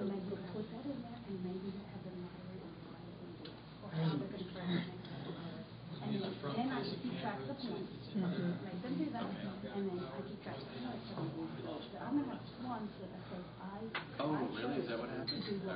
So maybe we'll put that in there, and maybe we'll have them moderate on Friday, or how they're going to track it. And then I can keep track of the points, make them do that, and then I keep track of the points. So I'm going to have ones that I say, really? Is that what happened? Okay.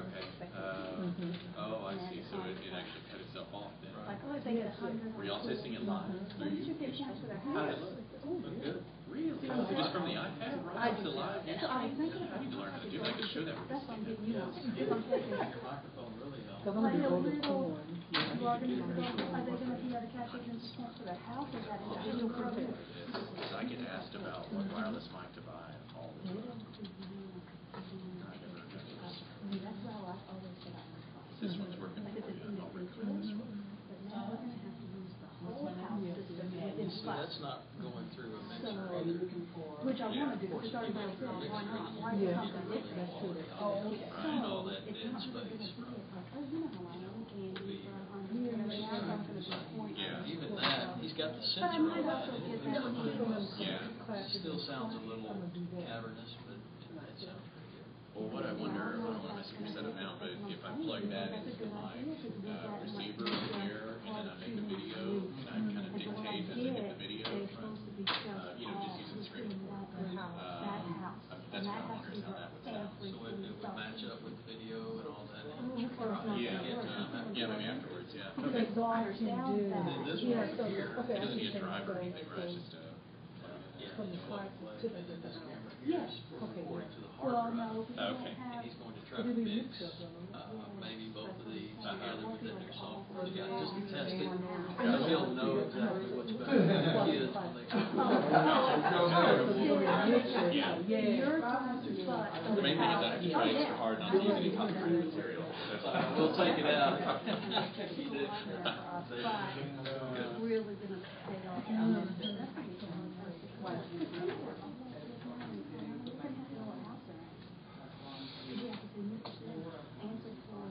Oh, I see. So it actually cut itself off then. Like, oh, if they get 100. Were y'all testing it live? Well, you should get points for their How'd it house. look? Good. Really? Just from the iPad right to live? So I was thinking I need to learn how to do that. I could show that. that's what I'm giving you. If I'm taking Microphone really helps. like a little, you are going to be able to capture points for their house, or is that a video program? I get asked about what wireless mic to buy all the time. That's why I always said I was This one's working for you. I'll recommend this one. But now we're going to have to use the whole house system within See, class. that's not going through a So, mixer either. which I want to do, because it's already built in. Why not? Why is something different? Right, all that It's dead not really space. going to be like, oh, you know how I am, candy from here, and now it's not going to be a point. Yeah. Even that, he's got the But I sensor on might also that. get that when you go in Yeah. class. It still sounds a little cavernous, but it sounds pretty good. Well, what I wonder, I don't want to mess with your setup now, but if I plug that into my receiver here, and then I make the video, and I kind of dictate as I get the video, just using script. That's what I wonder is how that would sound. So it would match up with video and all that. Yeah, maybe afterwards, yeah. Okay, so I understand that. And this one right here, It doesn't need a driver or anything, right? It's just From the plug class to to the this camera Yes. here is recording to the Well, hard drive. no, we don't Okay. And have. he's going to try to mix maybe both of these together within their software. He's got just to test it. Because he'll know exactly what's better for the kids when they come. Yeah. Your time, but. The main thing is I have to try extra hard not to use any copyrighted material. We'll take it out. But it's really gonna pay off. That's gonna be answer for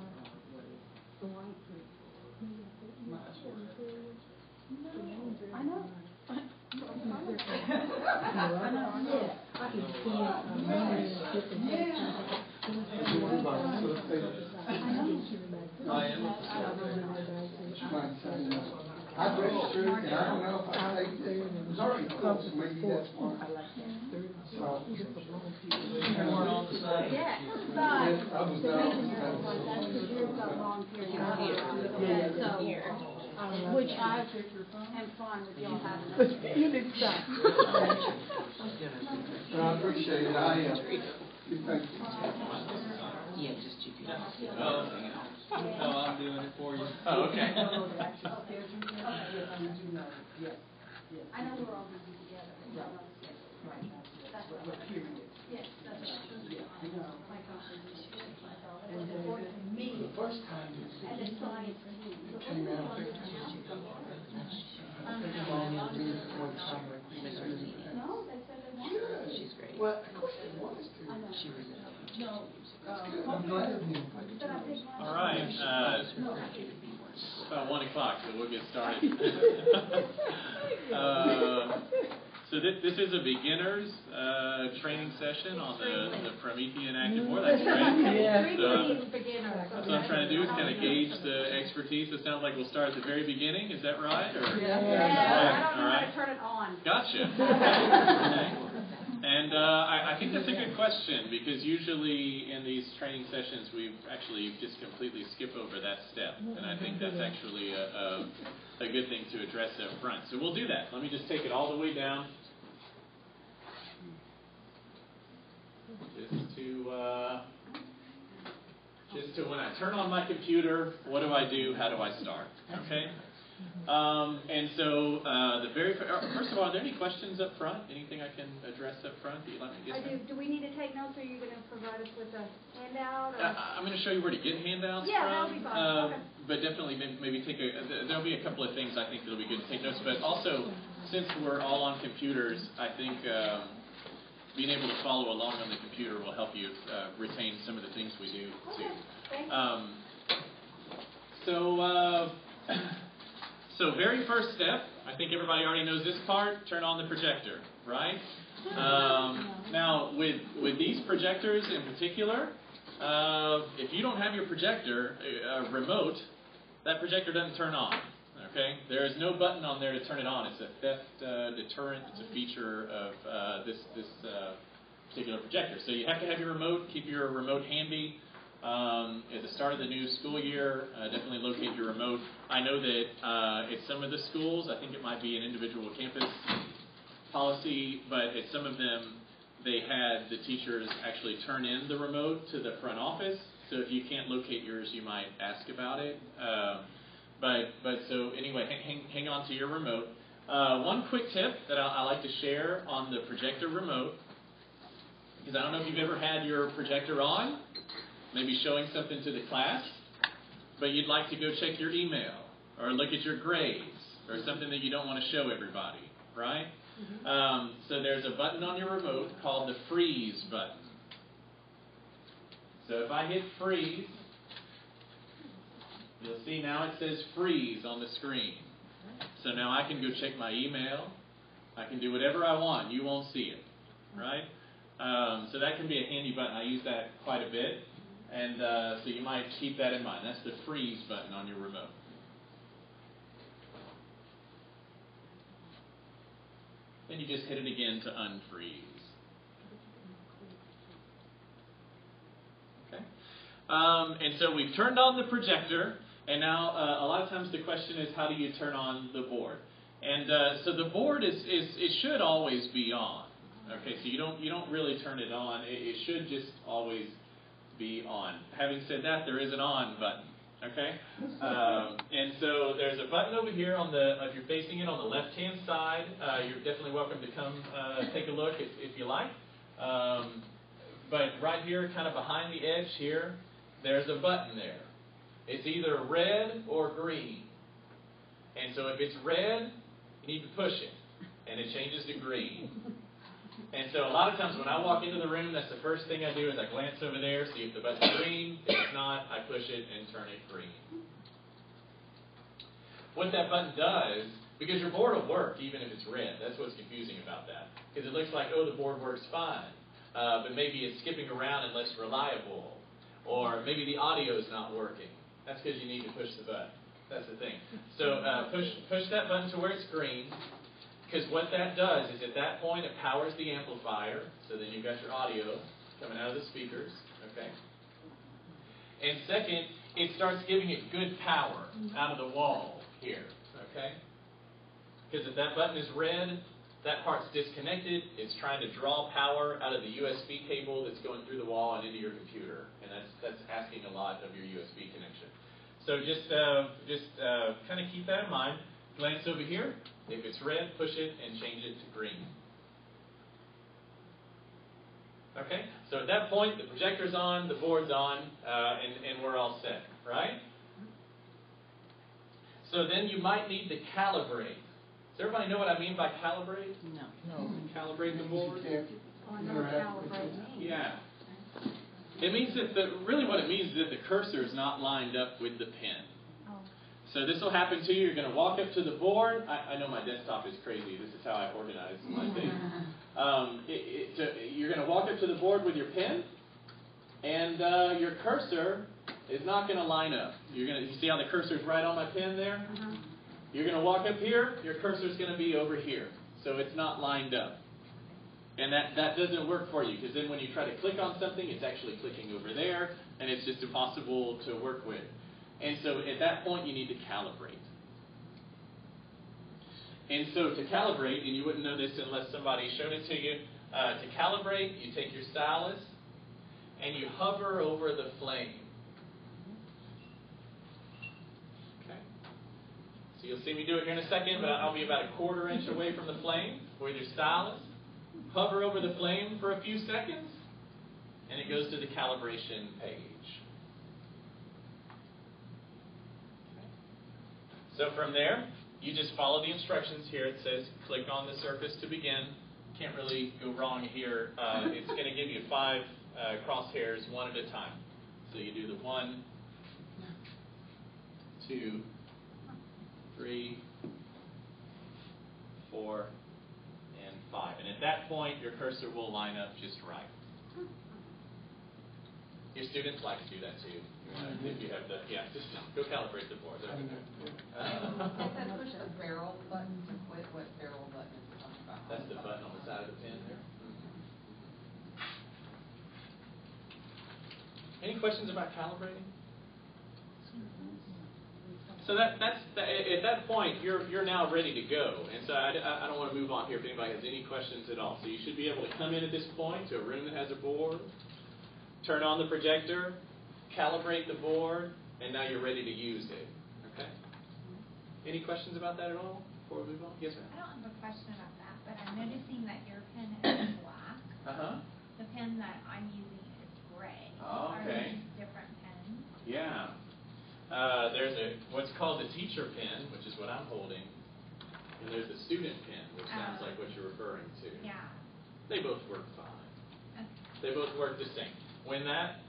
the white group. I know. I know. I can I am. I registered, and I don't know if I take it. It was already close, maybe that's why. So. You weren't on the side. Yeah, but I was the not. reason that's because you've got long periods. So, which I am fine with y'all having. You did stop. But I appreciate it. Thank you. Yeah, just you can. Oh, I'm doing it for you. Oh, okay. I know we're all gonna be together. Right. That's what period. Yes, that's what my conference. Me. The first time you And then science. came out, I think I'm on your meeting one time. No, they said they wanted. She's great. Well, of course they want us to. She was No. That's good. I'm glad you. All right. About 1 o'clock, so we'll get started. So this is a beginner's training session on the Promethean Active Board. That's great. So what I'm trying to do is kind of gauge the expertise. It sounds like we'll start at the very beginning. Is that right? Or? Yeah, I don't know how to turn it on. Gotcha. Okay. And I think that's a good question, because usually in these training sessions we actually just completely skip over that step, and I think that's actually a good thing to address up front. So we'll do that. Let me just take it all the way down. Just to when I turn on my computer, what do I do? How do I start? Okay. And so first of all, are there any questions up front? Anything I can address up front that you'd like me to get to? Do we need to take notes, or are you going to provide us with a handout? I'm going to show you where to get handouts Yeah, from. that'll be fine. Okay. But definitely maybe there'll be a couple of things I think that'll be good to take notes. But also, since we're all on computers, I think being able to follow along on the computer will help you retain some of the things we do too. Thank you. So very first step, I think everybody already knows this part, turn on the projector, right? Now, with these projectors in particular, if you don't have your projector remote, that projector doesn't turn on. Okay, there is no button on there to turn it on. It's a theft deterrent. It's a feature of this particular projector. So you have to have your remote. Keep your remote handy. At the start of the new school year, definitely locate your remote. I know that at some of the schools, I think it might be an individual campus policy, but at some of them, they had the teachers actually turn in the remote to the front office. So if you can't locate yours, you might ask about it. But so anyway, hang on to your remote. One quick tip that I like to share on the projector remote, because I don't know if you've ever had your projector on, maybe showing something to the class, but you'd like to go check your email or look at your grades or something that you don't want to show everybody, right? So there's a button on your remote called the freeze button. So if I hit freeze, you'll see now it says freeze on the screen. So now I can go check my email. I can do whatever I want. You won't see it, right? So that can be a handy button. I use that quite a bit. And so you might keep that in mind. That's the freeze button on your remote. Then you just hit it again to unfreeze. Okay. And so we've turned on the projector. And now a lot of times the question is, how do you turn on the board? And so the board it should always be on. Okay, so you don't really turn it on. It should just always be on. Having said that, there is an on button. Okay, and so there's a button over here on if you're facing it on the left-hand side. You're definitely welcome to come take a look if you like. But right here, kind of behind the edge here, there's a button there. It's either red or green. And so if it's red, you need to push it, and it changes to green. And so a lot of times when I walk into the room, that's the first thing I do is I glance over there, see if the button's green. If it's not, I push it and turn it green. What that button does, because your board will work even if it's red. That's what's confusing about that. Because it looks like, oh, the board works fine. But maybe it's skipping around and less reliable. Or maybe the audio's not working. That's because you need to push the button. That's the thing. So push that button to where it's green. Because what that does is at that point it powers the amplifier, so then you've got your audio coming out of the speakers, okay? And second, it starts giving it good power out of the wall here, okay? Because if that button is red, that part's disconnected. It's trying to draw power out of the USB cable that's going through the wall and into your computer, and that's asking a lot of your USB connection. So just kind of keep that in mind. Glance over here. If it's red, push it and change it to green. Okay? So at that point, the projector's on, the board's on, and we're all set, right? So then you might need to calibrate. Does everybody know what I mean by calibrate? No. Calibrate the board? Yeah. It means that really what it means is that the cursor is not lined up with the pen. So this will happen to you. You're going to walk up to the board. I know my desktop is crazy. This is how I organize my things. You're going to walk up to the board with your pen, and your cursor is not going to line up. You see how the cursor is right on my pen there? You're going to walk up here. Your cursor is going to be over here. So it's not lined up. And that doesn't work for you, because then when you try to click on something, it's actually clicking over there, and it's just impossible to work with. And so at that point, you need to calibrate. And so to calibrate, and you wouldn't know this unless somebody showed it to you, to calibrate, you take your stylus and you hover over the flame. Okay. So you'll see me do it here in a second, but I'll be about a 1/4 inch away from the flame with your stylus. Hover over the flame for a few seconds, and it goes to the calibration page. So from there, you just follow the instructions here. It says click on the surface to begin. Can't really go wrong here. It's going to give you 5 crosshairs one at a time. So you do the 1, 2, 3, 4, and 5. And at that point, your cursor will line up just right. Your students like to do that too. If you have the, yeah, just go calibrate the board. It said push the barrel button to quit. What barrel button is it talking about? That's the button on the side of the pen there. Any questions about calibrating? So that's at that point you're now ready to go, and so I don't want to move on here if anybody has any questions at all. So you should be able to come in at this point to a room that has a board, turn on the projector, calibrate the board, and now you're ready to use it. Okay? Any questions about that at all before we move on? Yes, ma'am. I don't have a question about that, but I'm noticing that your pen is black. The pen that I'm using is gray. Oh, okay. Are these different pens? Yeah. There's what's called the teacher pen, which is what I'm holding, and there's the student pen, which sounds like what you're referring to. Yeah. They both work fine. Okay. They both work the same. When that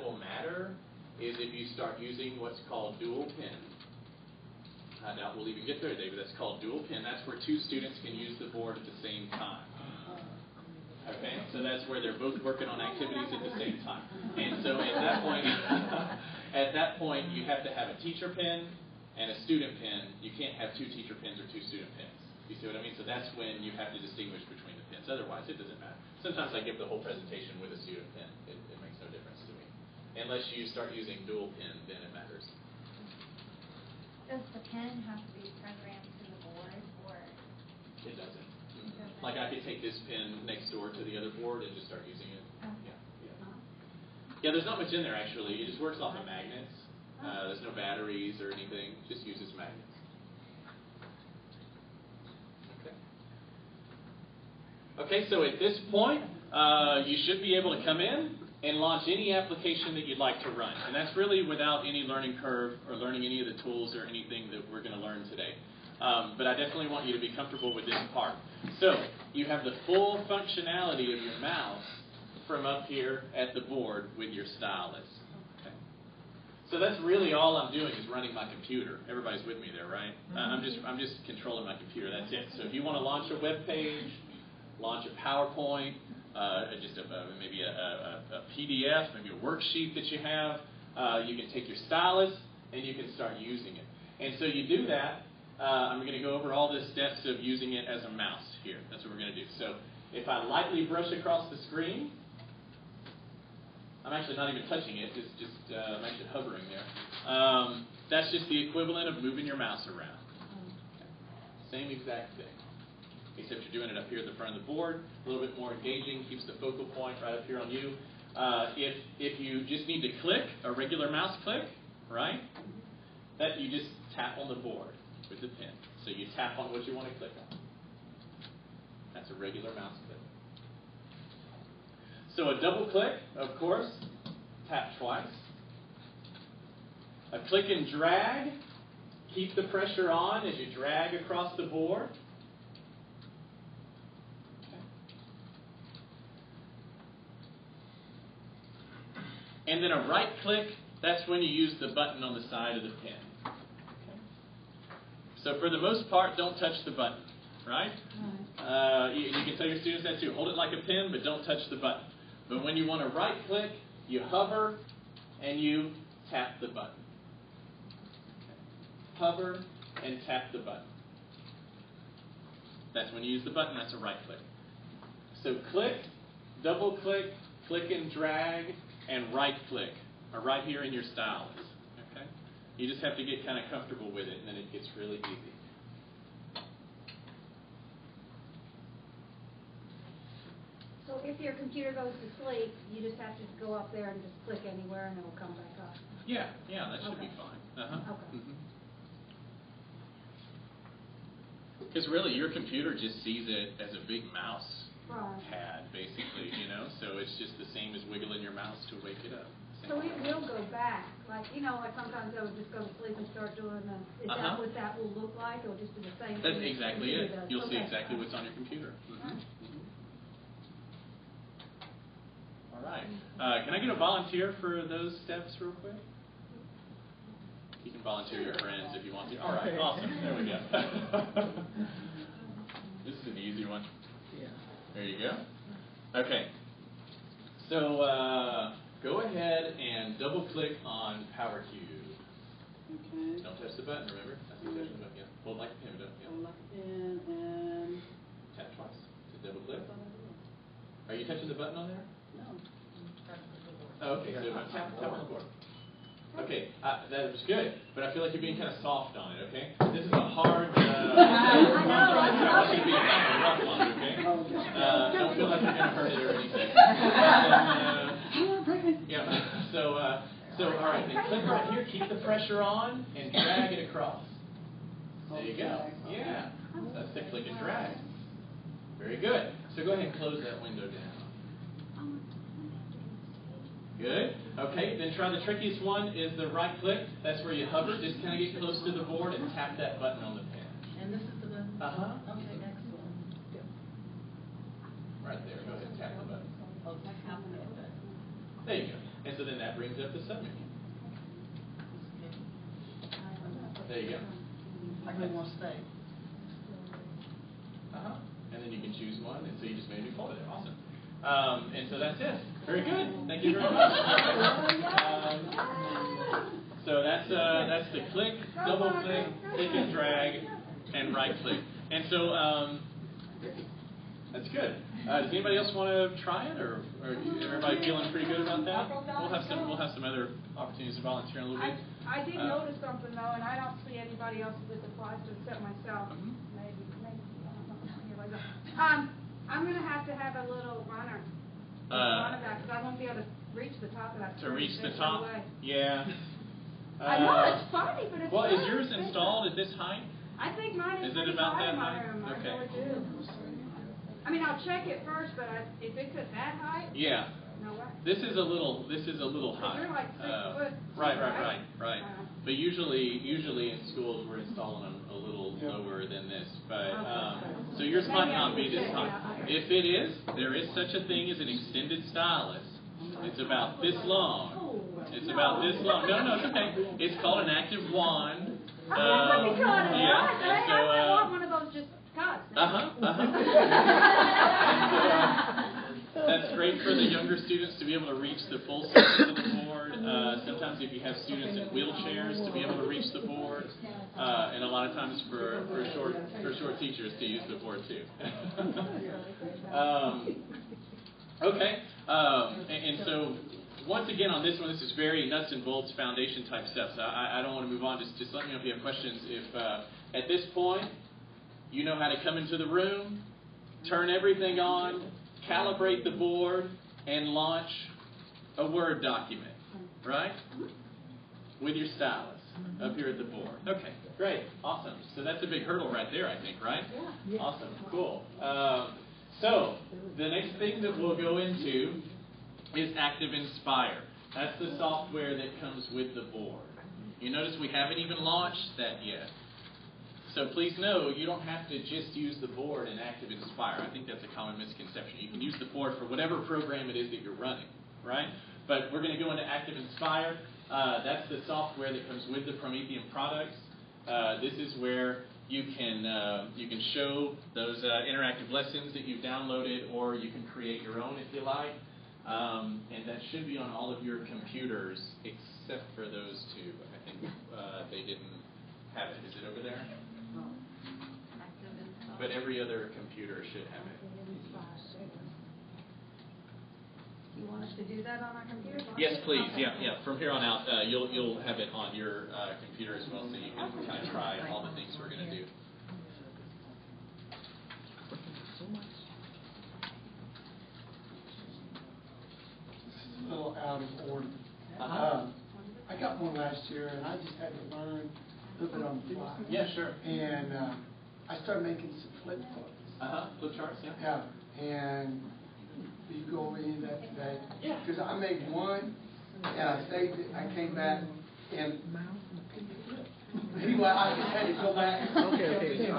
will matter is if you start using what's called dual pen. I doubt we'll even get there today, but that's called dual pen. That's where two students can use the board at the same time. Okay, so that's where they're both working on activities at the same time. And so at that point, you have to have a teacher pen and a student pen. You can't have two teacher pens or two student pens. You see what I mean? So that's when you have to distinguish between the pens. Otherwise, it doesn't matter. Sometimes I give the whole presentation with a student pen. It makes no difference to me. Unless you start using dual pen, then it matters. Does the pen have to be programmed to the board, or? It doesn't. Like I could take this pen next door to the other board and just start using it. Okay. Yeah, there's not much in there actually. It just works off of magnets. There's no batteries or anything. Just uses magnets. Okay, so at this point, you should be able to come in and launch any application that you'd like to run. And that's really without any learning curve or learning any of the tools or anything that we're going to learn today. But I definitely want you to be comfortable with this part. So you have the full functionality of your mouse from up here at the board with your stylus. Okay. So that's really all I'm doing is running my computer. Everybody's with me there, right? I'm just controlling my computer. That's it. So if you want to launch a web page, launch a PowerPoint, maybe a PDF, maybe a worksheet that you have, you can take your stylus and you can start using it. And so you do that. I'm going to go over all the steps of using it as a mouse here. That's what we're going to do. So if I lightly brush across the screen, I'm actually not even touching it. I'm actually hovering there. That's just the equivalent of moving your mouse around. Okay. Same exact thing, except you're doing it up here at the front of the board. A little bit more engaging, keeps the focal point right up here on you. If you just need to click, a regular mouse click, right? That you just tap on the board with the pen. So you tap on what you want to click on. That's a regular mouse click. So a double click, of course, tap twice. A click and drag, keep the pressure on as you drag across the board. Okay. And then a right click, that's when you use the button on the side of the pen. So for the most part, don't touch the button, right? You can tell your students that too. Hold it like a pen, but don't touch the button. But when you want to right click, you hover and you tap the button. Okay. Hover and tap the button. That's when you use the button. That's a right click. So click, double click, click and drag, and right click are right here in your stylus. You just have to get kind of comfortable with it, and then it gets really easy. So if your computer goes to sleep, you just have to go up there and just click anywhere, and it will come back up. Yeah, that should be fine. Okay. Because really, your computer just sees it as a big mouse Right. pad, basically, So it's just the same as wiggling your mouse to wake it up. So it will go back, like sometimes they'll just go to sleep and start doing them. Is that what that will look like, or just do the same That's thing? exactly it. Does? You'll see Okay. exactly what's on your computer. All right. Can I get a volunteer for those steps real quick? You can volunteer your friends if you want to. All right, awesome. There we go. This is an easy one. Yeah. There you go. Okay. So go ahead and double-click on Power Cube. Okay. Don't touch the button, remember? That's the touch the button. Yeah. Hold like a pin, yeah. Hold like a pin and tap twice to double-click. Are you touching the button on there? no. Oh, okay, so tap on the board. Okay, that was good, but I feel like you're being kind of soft on it, okay? This is a hard, should be kind of rough on it, okay? Don't feel like you're going to hurt it or anything. Yeah, so all right, then click right here, keep the pressure on, and drag it across. There you go. Yeah, that's the click and drag. Very good. So go ahead and close that window down. Good. Okay, then try the trickiest one is the right click. That's where you hover. Just kind of get close to the board and tap that button on the pen. And this is the button? Uh-huh. Okay, excellent. Right there. Go ahead and tap the button. Oh, tap the button. There you go. And so then that brings up the submenu. There you go. I really want to stay. Uh-huh. And then you can choose one, and so you just made a new folder there. Awesome. And so that's it. Very good. Thank you very much. So that's the click, double click, click and drag, and right click. And so that's good. Does anybody else want to try it, or everybody feeling pretty good about that? We'll have some other opportunities to volunteer in a little bit. I did notice something though, and I don't see anybody else that applies to except myself. Maybe, I don't know. I'm going to have a little runner. Because I won't be able to reach the top of that. To reach the top? Yeah. I know, it's funny, but it's well, not. is yours installed at this height? I think mine is it about that high height? in my room. Okay. I really do. I mean, I'll check it first, but if it's at that height, yeah. no way. This is a little high. You're like 6 foot. Right. But usually in schools we're installing them a little lower than this. But so yours might not be this high. If it is, there is such a thing as an extended stylus. It's about this long. It's about this long. No, it's okay. It's called an active wand. I want one of those just cuts. That's great for the younger students to be able to reach the full surface of the board. Sometimes if you have students in wheelchairs to be able to reach the board, and a lot of times for short teachers to use the board too. Okay, and so once again on this one, this is very nuts and bolts foundation type stuff. So I don't want to move on. Just let me know if you have questions. If at this point you know how to come into the room, turn everything on, calibrate the board, and launch a Word document, right? With your stylus up here at the board. Okay, great, awesome. So that's a big hurdle right there, I think, right? Yeah. Awesome, cool. So the next thing that we'll go into is Active Inspire. That's the software that comes with the board. You notice we haven't even launched that yet. So please know you don't have to just use the board in Active Inspire. I think that's a common misconception. You can use the board for whatever program it is that you're running, right? But we're going to go into Active Inspire. That's the software that comes with the Promethean products. This is where you can show those interactive lessons that you've downloaded, or you can create your own if you like. And that should be on all of your computers except for those two. I think they didn't have it. Is it over there? But every other computer should have it. You want us to do that on our computer? Yes, please. Yeah. From here on out, you'll have it on your computer as well, so you can kind of try all the things we're going to do. This is a little out of order. I got one last year, and I just had to learn a little bit on the fly. Yeah, sure. And I started making some flip charts. Flip charts, yeah. Yeah, and you go over any of that today? Yeah. Because I made one, and I saved it. I came back, and anyway, I just had to go back. Okay.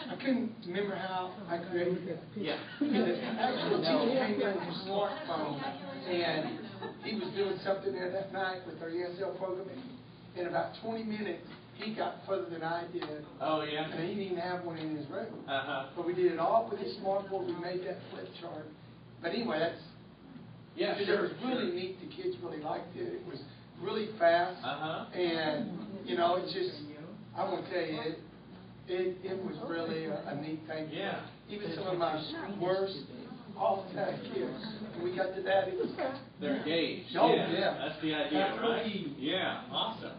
I couldn't remember how I created it. Yeah. Because it actually came with his smartphone, and he was doing something there that night with our ESL programming. In about 20 minutes, he got further than I did. Oh, yeah? And he didn't even have one in his room. Uh-huh. But we did it all with his smartboard. We made that flip chart. But anyway, Yeah, It sure, was really sure. neat. The kids really liked it. It was really fast. And, you know, it's just, I want to tell you, it was really a neat thing. Yeah. Even some of my worst off-tag kids, when we got to that, it was They're engaged. Oh, yeah. That's the idea, That's right? key. Yeah, awesome.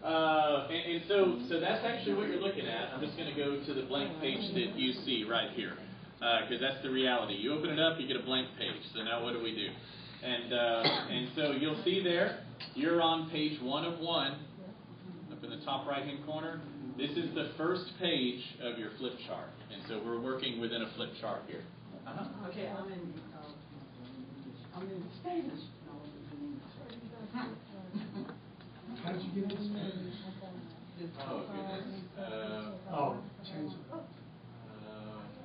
And so that's actually what you're looking at. I'm just going to go to the blank page that you see right here, because that's the reality. You open it up, you get a blank page. So now what do we do? And so you'll see there, you're on page 1 of 1, up in the top right-hand corner. This is the first page of your flip chart, and so we're working within a flip chart here. Okay, I'm in Spanish. How did you get into Spanish? Oh, goodness. Change it.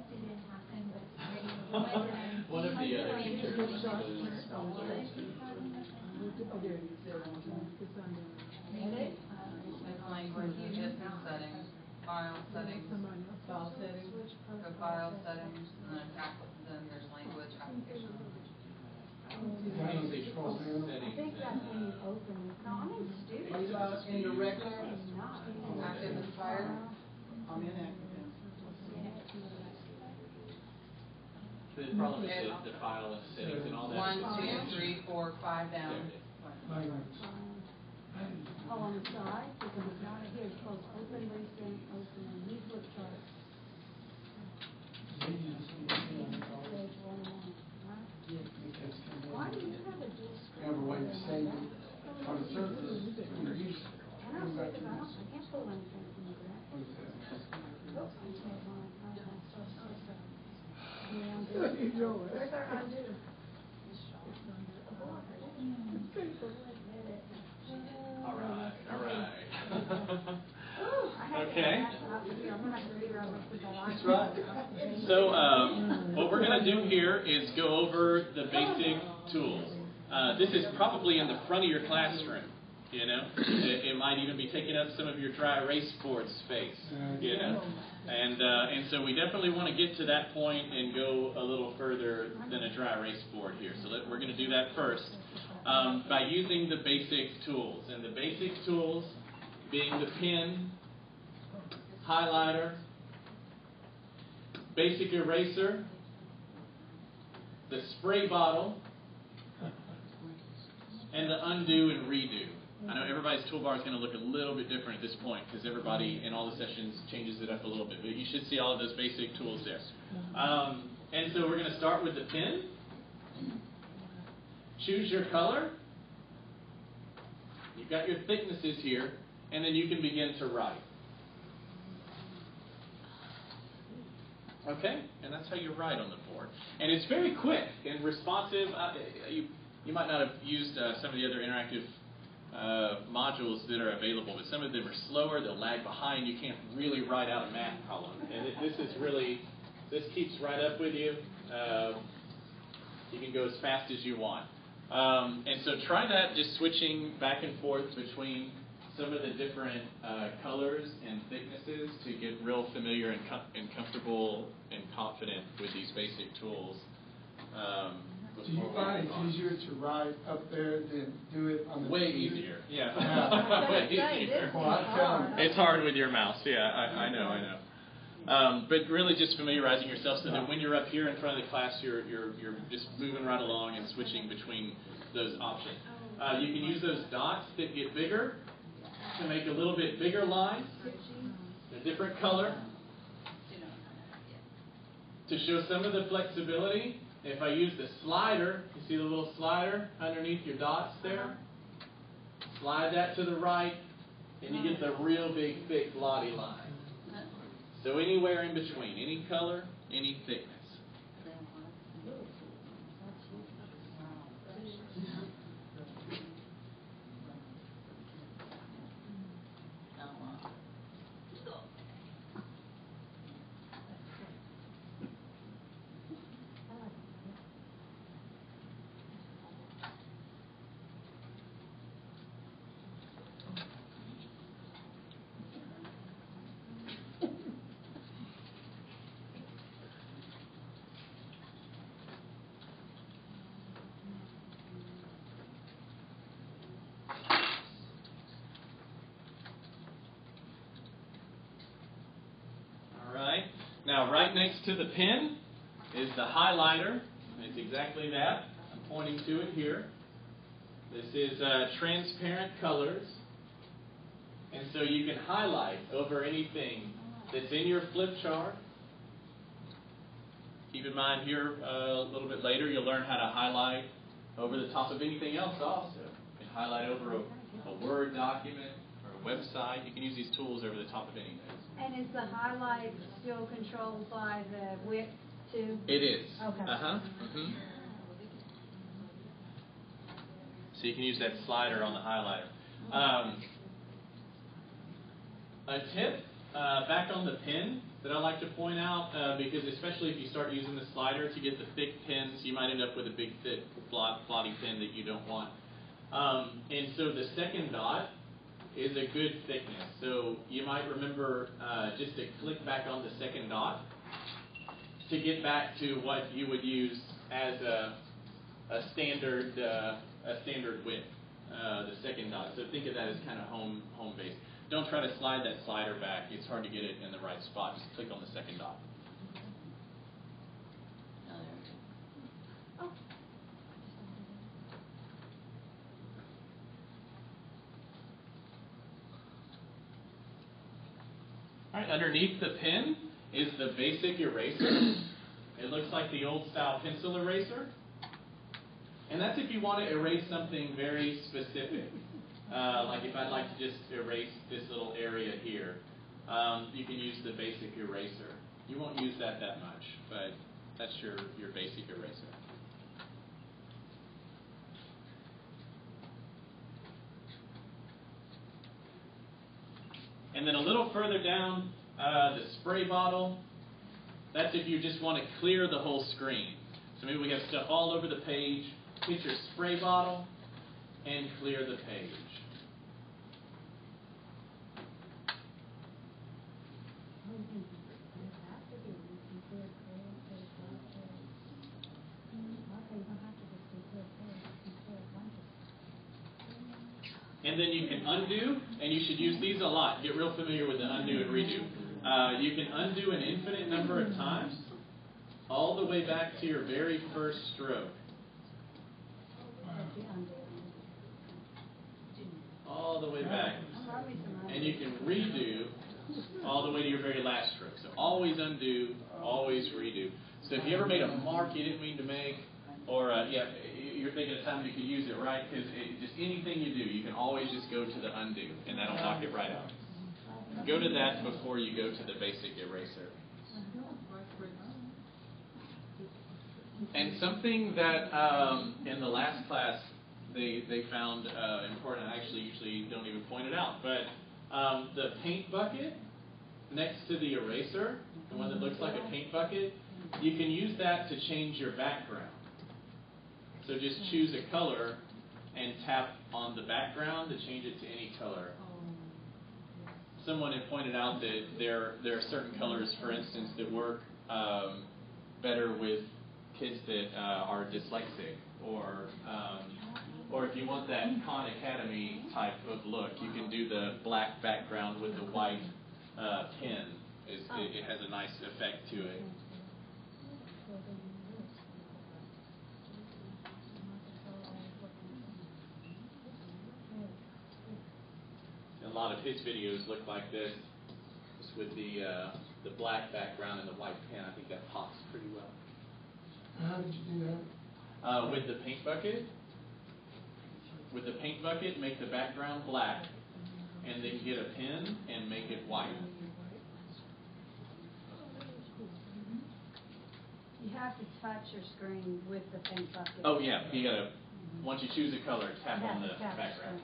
Didn't happen, but it's ready. One of the other teachers was Language, ESL settings, file settings, File settings. go file settings, and then there's language application. I think that's when you open it. No, I'm in student. Are you out in the regular? I'm not. Active expired. I'm in active. The problem is the file and settings and all that. 1, 2, 3, 4, 5 down. Oh, on the side, because it's not here, it's called open, recent, open, and new flip chart. Page 1 and 1, right? Why do you have a disk? Have a way to save it on the surface. You're used to it. I don't think about it. I can't pull anything from the graph. Oops, I can't find it. I'm so sorry. Where's our undo? All right, all right. Okay. That's right. So what we're going to do here is go over the basic tools. This is probably in the front of your classroom. You know, it might even be taking up some of your dry erase board space. You know, and so we definitely want to get to that point and go a little further than a dry erase board here. So we're going to do that first by using the basic tools, and the basic tools being the pen, highlighter, basic eraser, the spray bottle, and the undo and redo. I know everybody's toolbar is going to look a little bit different at this point because everybody in all the sessions changes it up a little bit, but you should see all of those basic tools there. And so we're going to start with the pen. Choose your color. You've got your thicknesses here, and then you can begin to write. Okay? And that's how you write on the board. And it's very quick and responsive. You might not have used some of the other interactive modules that are available, but some of them are slower, they'll lag behind, you can't really write out a math problem. And this keeps right up with you. You can go as fast as you want. And so try that, just switching back and forth between some of the different colors and thicknesses to get real familiar and comfortable and confident with these basic tools. Do you find it's easier to write up there than do it on the Way computer? easier, yeah. Yeah. Way easier. Well, I tell them. It's hard with your mouse, yeah, I know. But really just familiarizing yourself so that when you're up here in front of the class, you're just moving right along and switching between those options. You can use those dots that get bigger to make a little bit bigger lines, a different color, to show some of the flexibility. If I use the slider, you see the little slider underneath your dots there? Slide that to the right, and you get the real big, thick, blotty line. So anywhere in between, any color, any thickness. right next to the pen is the highlighter. It's exactly that. I'm pointing to it here. This is transparent colors. And so you can highlight over anything that's in your flip chart. Keep in mind here a little bit later you'll learn how to highlight over the top of anything else also. You can highlight over a Word document or a website. You can use these tools over the top of anything. And is the highlight still controlled by the width too? It is. Okay. Mm-hmm. So you can use that slider on the highlighter. A tip back on the pen that I like to point out, because especially if you start using the slider to get the thick pens, you might end up with a big, thick, blotty pen that you don't want. And so the second dot is a good thickness. So you might remember just to click back on the second dot to get back to what you would use as a standard width. The second dot. So think of that as kind of home base. Don't try to slide that slider back. It's hard to get it in the right spot. Just click on the second dot. All right, underneath the pen is the basic eraser. It looks like the old style pencil eraser. And that's if you want to erase something very specific. Like if I'd like to just erase this little area here, you can use the basic eraser. You won't use that much, but that's your basic eraser. And then a little further down, the spray bottle. That's if you just want to clear the whole screen. So maybe we have stuff all over the page. Hit your spray bottle and clear the page. And then you can undo, and you should use these a lot. Get real familiar with the undo and redo. You can undo an infinite number of times, all the way back to your very first stroke. All the way back. And you can redo all the way to your very last stroke. So always undo, always redo. So if you ever made a mark you didn't mean to make, or you're thinking of time you could use it, right? Because just anything you do, you can always just go to the undo, and that'll knock it right out. Go to that before you go to the basic eraser. And something that in the last class they found important, I actually usually don't even point it out, but the paint bucket next to the eraser, the one that looks like a paint bucket, you can use that to change your background. So just choose a color and tap on the background to change it to any color. Someone had pointed out that there are certain colors, for instance, that work better with kids that are dyslexic, or if you want that Khan Academy type of look, you can do the black background with the white pen. It has a nice effect to it. A lot of his videos look like this, just with the black background and the white pen. I think that pops pretty well. How did you do that? With the paint bucket. With the paint bucket, make the background black, and then get a pen and make it white. You have to touch your screen with the paint bucket. Oh yeah, you gotta. Once you choose a color, tap on the background.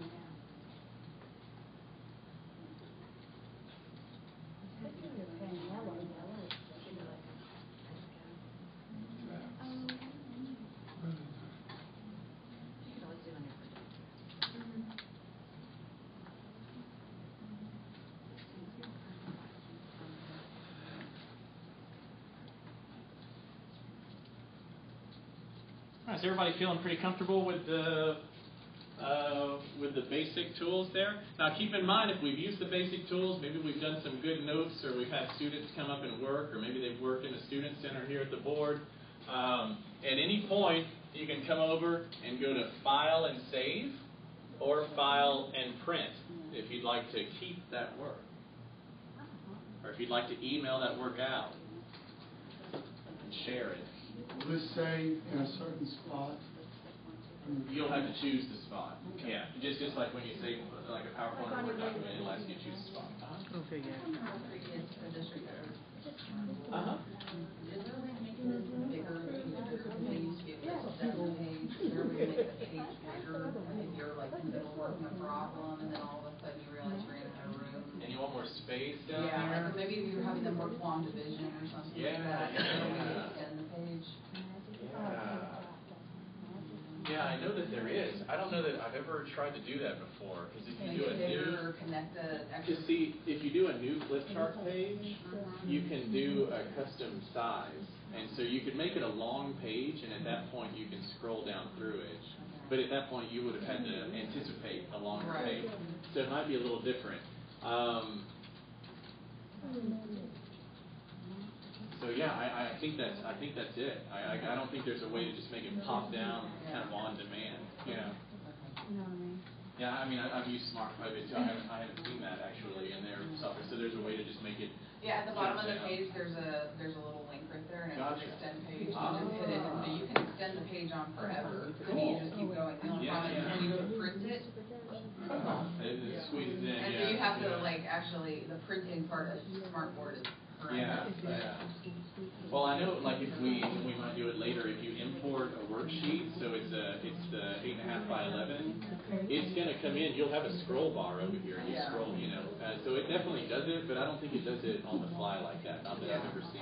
Is everybody feeling pretty comfortable with the with the basic tools there. Now keep in mind, if we've used the basic tools, maybe we've done some good notes, or we've had students come up and work, or maybe they've worked in a student center here at the board. At any point, you can come over and go to File and Save, or File and Print, if you'd like to keep that work. Or if you'd like to email that work out and share it. Will this say in a certain spot? You'll have to choose the spot. Yeah, just like when you save like a PowerPoint or Word document, it'll ask you to choose a spot. Okay, yeah. Previous district error. Is there a way to make this bigger, page, if it's done page, is there a way to make the page bigger? If you're like in the middle working a problem and then all of a sudden you realize you're in a room. And you want more space down Yeah, there? like maybe you're having them work long division or something like that. Is there a way to extend the page? Yeah, I know that there is. I don't know that I've ever tried to do that before. Because if Can you do a bigger new, or connect the to extra? see if you do a new flip chart page, you can do a custom size, and so you could make it a long page, and at that point you can scroll down through it. But at that point you would have had to anticipate a longer page, so it might be a little different. So yeah, I think that's it. I don't think there's a way to just make it pop down kind of on demand. Yeah. Yeah, I mean I've used Smart Pivot too. I haven't seen that actually in their software. So there's a way to just make it. Yeah, at the bottom of the down. page there's a little link right there and it Gotcha. says extend page. You just hit it and so you can extend the page on forever. I mean you just keep going. The only problem is when you print it. It squeezes in. And so you have to like actually the printing part of Smartboard is horrendous. Yeah. Well, I know, like if we might do it later. If you import a worksheet, so it's the 8.5 by 11, it's going to come in. You'll have a scroll bar over here. You scroll, so it definitely does it, but I don't think it does it on the fly like that. Not that I've ever seen.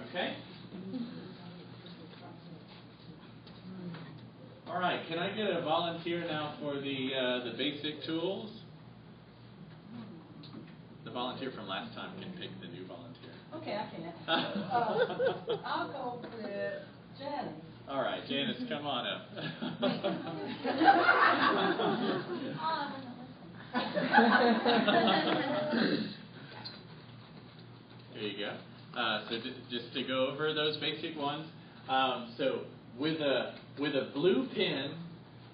Okay. All right, can I get a volunteer now for the basic tools? The volunteer from last time can pick the new volunteer. Okay, I can. I'll go with Janice. All right, Janice, come on up. There you go. So just to go over those basic ones. So with a blue pen,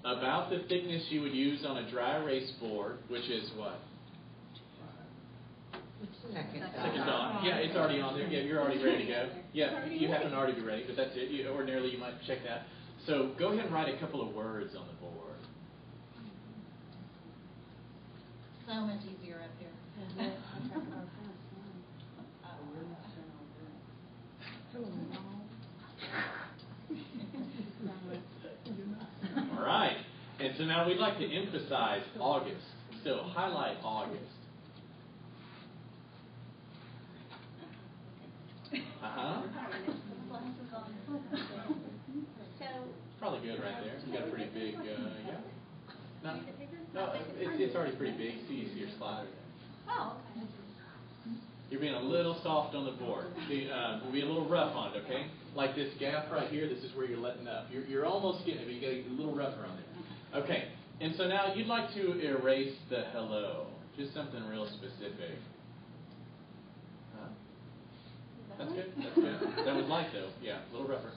about the thickness you would use on a dry erase board, which is what? Second dot. Yeah, it's already on there. Yeah, you're already ready to go. Yeah, you haven't already be ready, but that's it. Ordinarily, you might check that. So go ahead and write a couple of words on the board. So much easier up here. All right. And so now we'd like to emphasize August. So highlight August. Probably good right there. You got a pretty big, yeah. No, it's already pretty big. See your slider there. Oh, okay. You're being a little soft on the board. We'll be a little rough on it, okay? Like this gap right here, this is where you're letting up. You're almost getting it, but you got to get a little rougher on there. Okay, and so now you'd like to erase the hello. Just something real specific. Huh? That's good. That's good. That was light though. Yeah, a little rougher.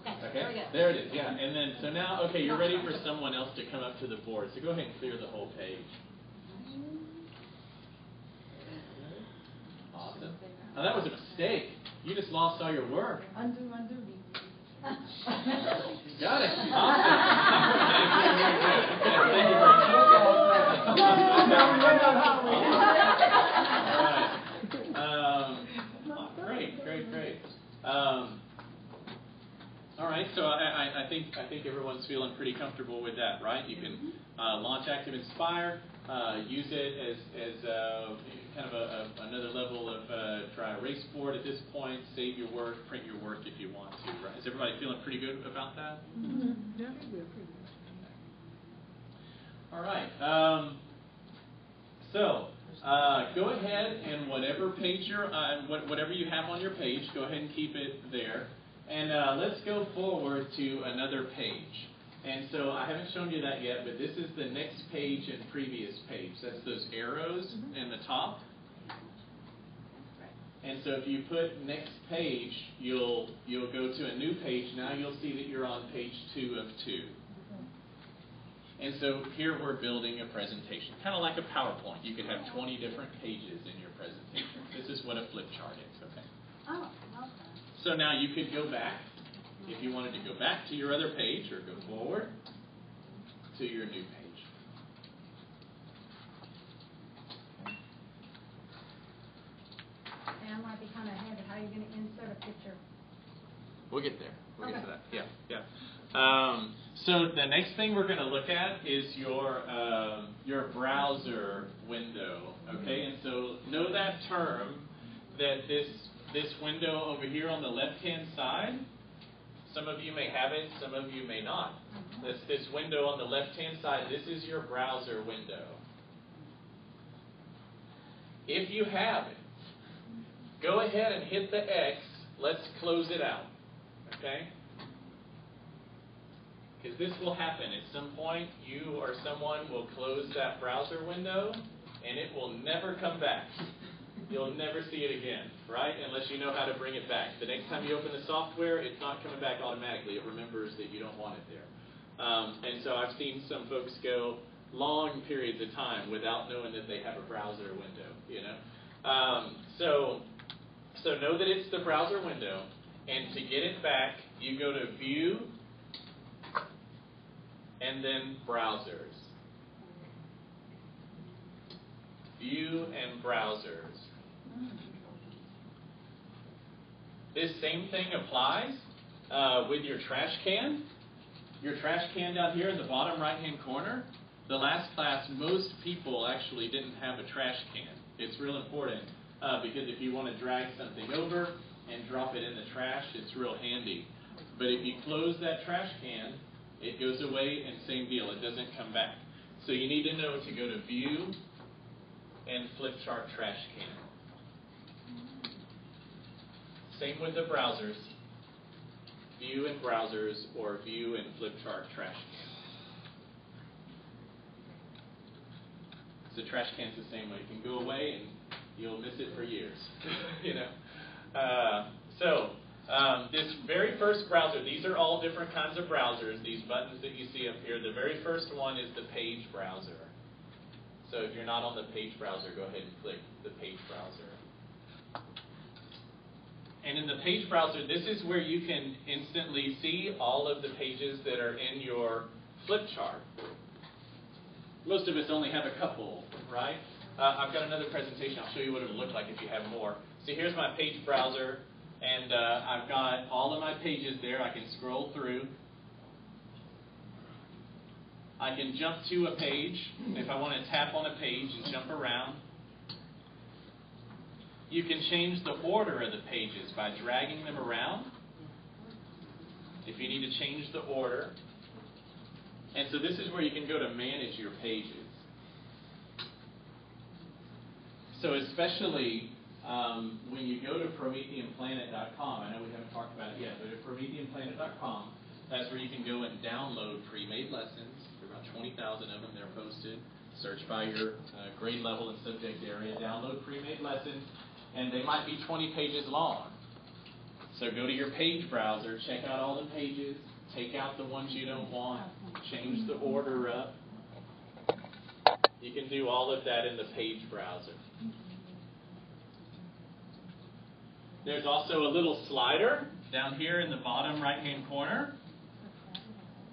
Okay, there it is. Yeah, and then so now, okay, you're ready for someone else to come up to the board. So go ahead and clear the whole page. Awesome. Now that was a mistake. You just lost all your work. Undo. Got it. Awesome. Thank you very much. Great. All right, so I think everyone's feeling pretty comfortable with that, right? You can launch Active Inspire, use it as kind of another level of dry erase board at this point. Save your work, print your work if you want to. Right? Is everybody feeling pretty good about that? Yeah. All right. So Go ahead and whatever page you're on, whatever you have on your page, go ahead and keep it there. And let's go forward to another page. And so I haven't shown you that yet, but this is the next page and previous page. That's those arrows in the top. And so if you put next page, you'll go to a new page. Now you'll see that you're on page 2 of 2. And so here we're building a presentation, kind of like a PowerPoint. You could have 20 different pages in your presentation. This is what a flip chart is, okay? Oh, okay. So now you could go back, if you wanted to go back to your other page, or go forward to your new page. And I might be kind of ahead, but how are you going to insert a picture? We'll get there. We'll get to Okay. that. Yeah. So the next thing we're going to look at is your browser window. Okay, and so know that term, that this window over here on the left-hand side. Some of you may have it, some of you may not. This window on the left-hand side, this is your browser window. If you have it, go ahead and hit the X. Let's close it out. Okay? Because this will happen at some point. You or someone will close that browser window, and it will never come back. You'll never see it again, right? Unless you know how to bring it back. The next time you open the software, it's not coming back automatically. It remembers that you don't want it there. And so I've seen some folks go long periods of time without knowing that they have a browser window, you know? So know that it's the browser window, and to get it back, you go to View, and then Browsers. View and Browsers. This same thing applies with your trash can. Your trash can down here in the bottom right-hand corner. The last class, most people actually didn't have a trash can. It's real important because if you want to drag something over and drop it in the trash, it's real handy. But if you close that trash can, it goes away, and same deal, it doesn't come back. So you need to know to go to View and Flip Chart Trash Can. Same with the browsers. View and Browsers, or View and Flip Chart Trash Can. So trash can's the same way. It can go away and you'll miss it for years. You know. This very first browser, these are all different kinds of browsers, these buttons that you see up here. The very first one is the page browser. So if you're not on the page browser, go ahead and click the page browser. And in the page browser, this is where you can instantly see all of the pages that are in your flip chart. Most of us only have a couple, right? I've got another presentation. I'll show you what it would look like if you have more. So here's my page browser, and I've got all of my pages there. I can scroll through. I can jump to a page if I want to tap on a page and jump around. You can change the order of the pages by dragging them around if you need to change the order. And so this is where you can go to manage your pages. So especially when you go to PrometheanPlanet.com, I know we haven't talked about it yet, but at PrometheanPlanet.com, that's where you can go and download pre-made lessons. There are about 20,000 of them. They're posted. Search by your grade level and subject area. Download pre-made lessons, and they might be 20 pages long. So go to your page browser, check out all the pages, take out the ones you don't want, change the order up. You can do all of that in the page browser. There's also a little slider down here in the bottom right-hand corner.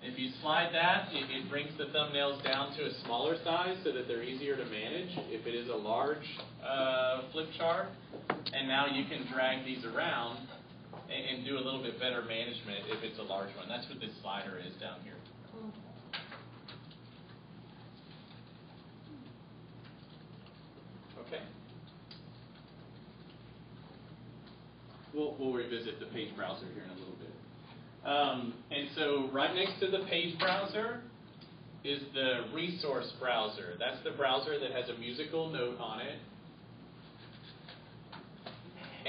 If you slide that, it brings the thumbnails down to a smaller size so that they're easier to manage if it is a large flip chart. And now you can drag these around and do a little bit better management if it's a large one. That's what this slider is down here. Okay. We'll revisit the page browser here in a little bit. And so right next to the page browser is the resource browser. That's the browser that has a musical note on it.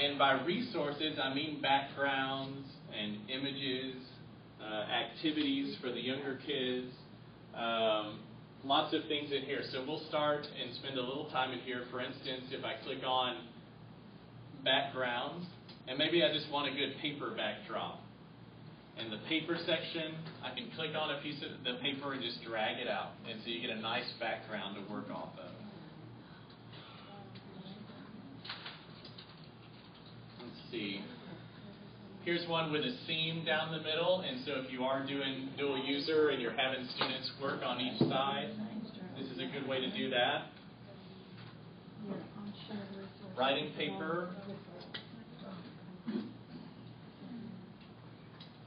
And by resources, I mean backgrounds and images, activities for the younger kids, lots of things in here. So we'll start and spend a little time in here. For instance, if I click on backgrounds, and maybe I just want a good paper backdrop. In the paper section, I can click on a piece of the paper and just drag it out. And so you get a nice background to work off of. Let's see. Here's one with a seam down the middle, and so if you are doing dual user and you're having students work on each side, this is a good way to do that. Writing paper.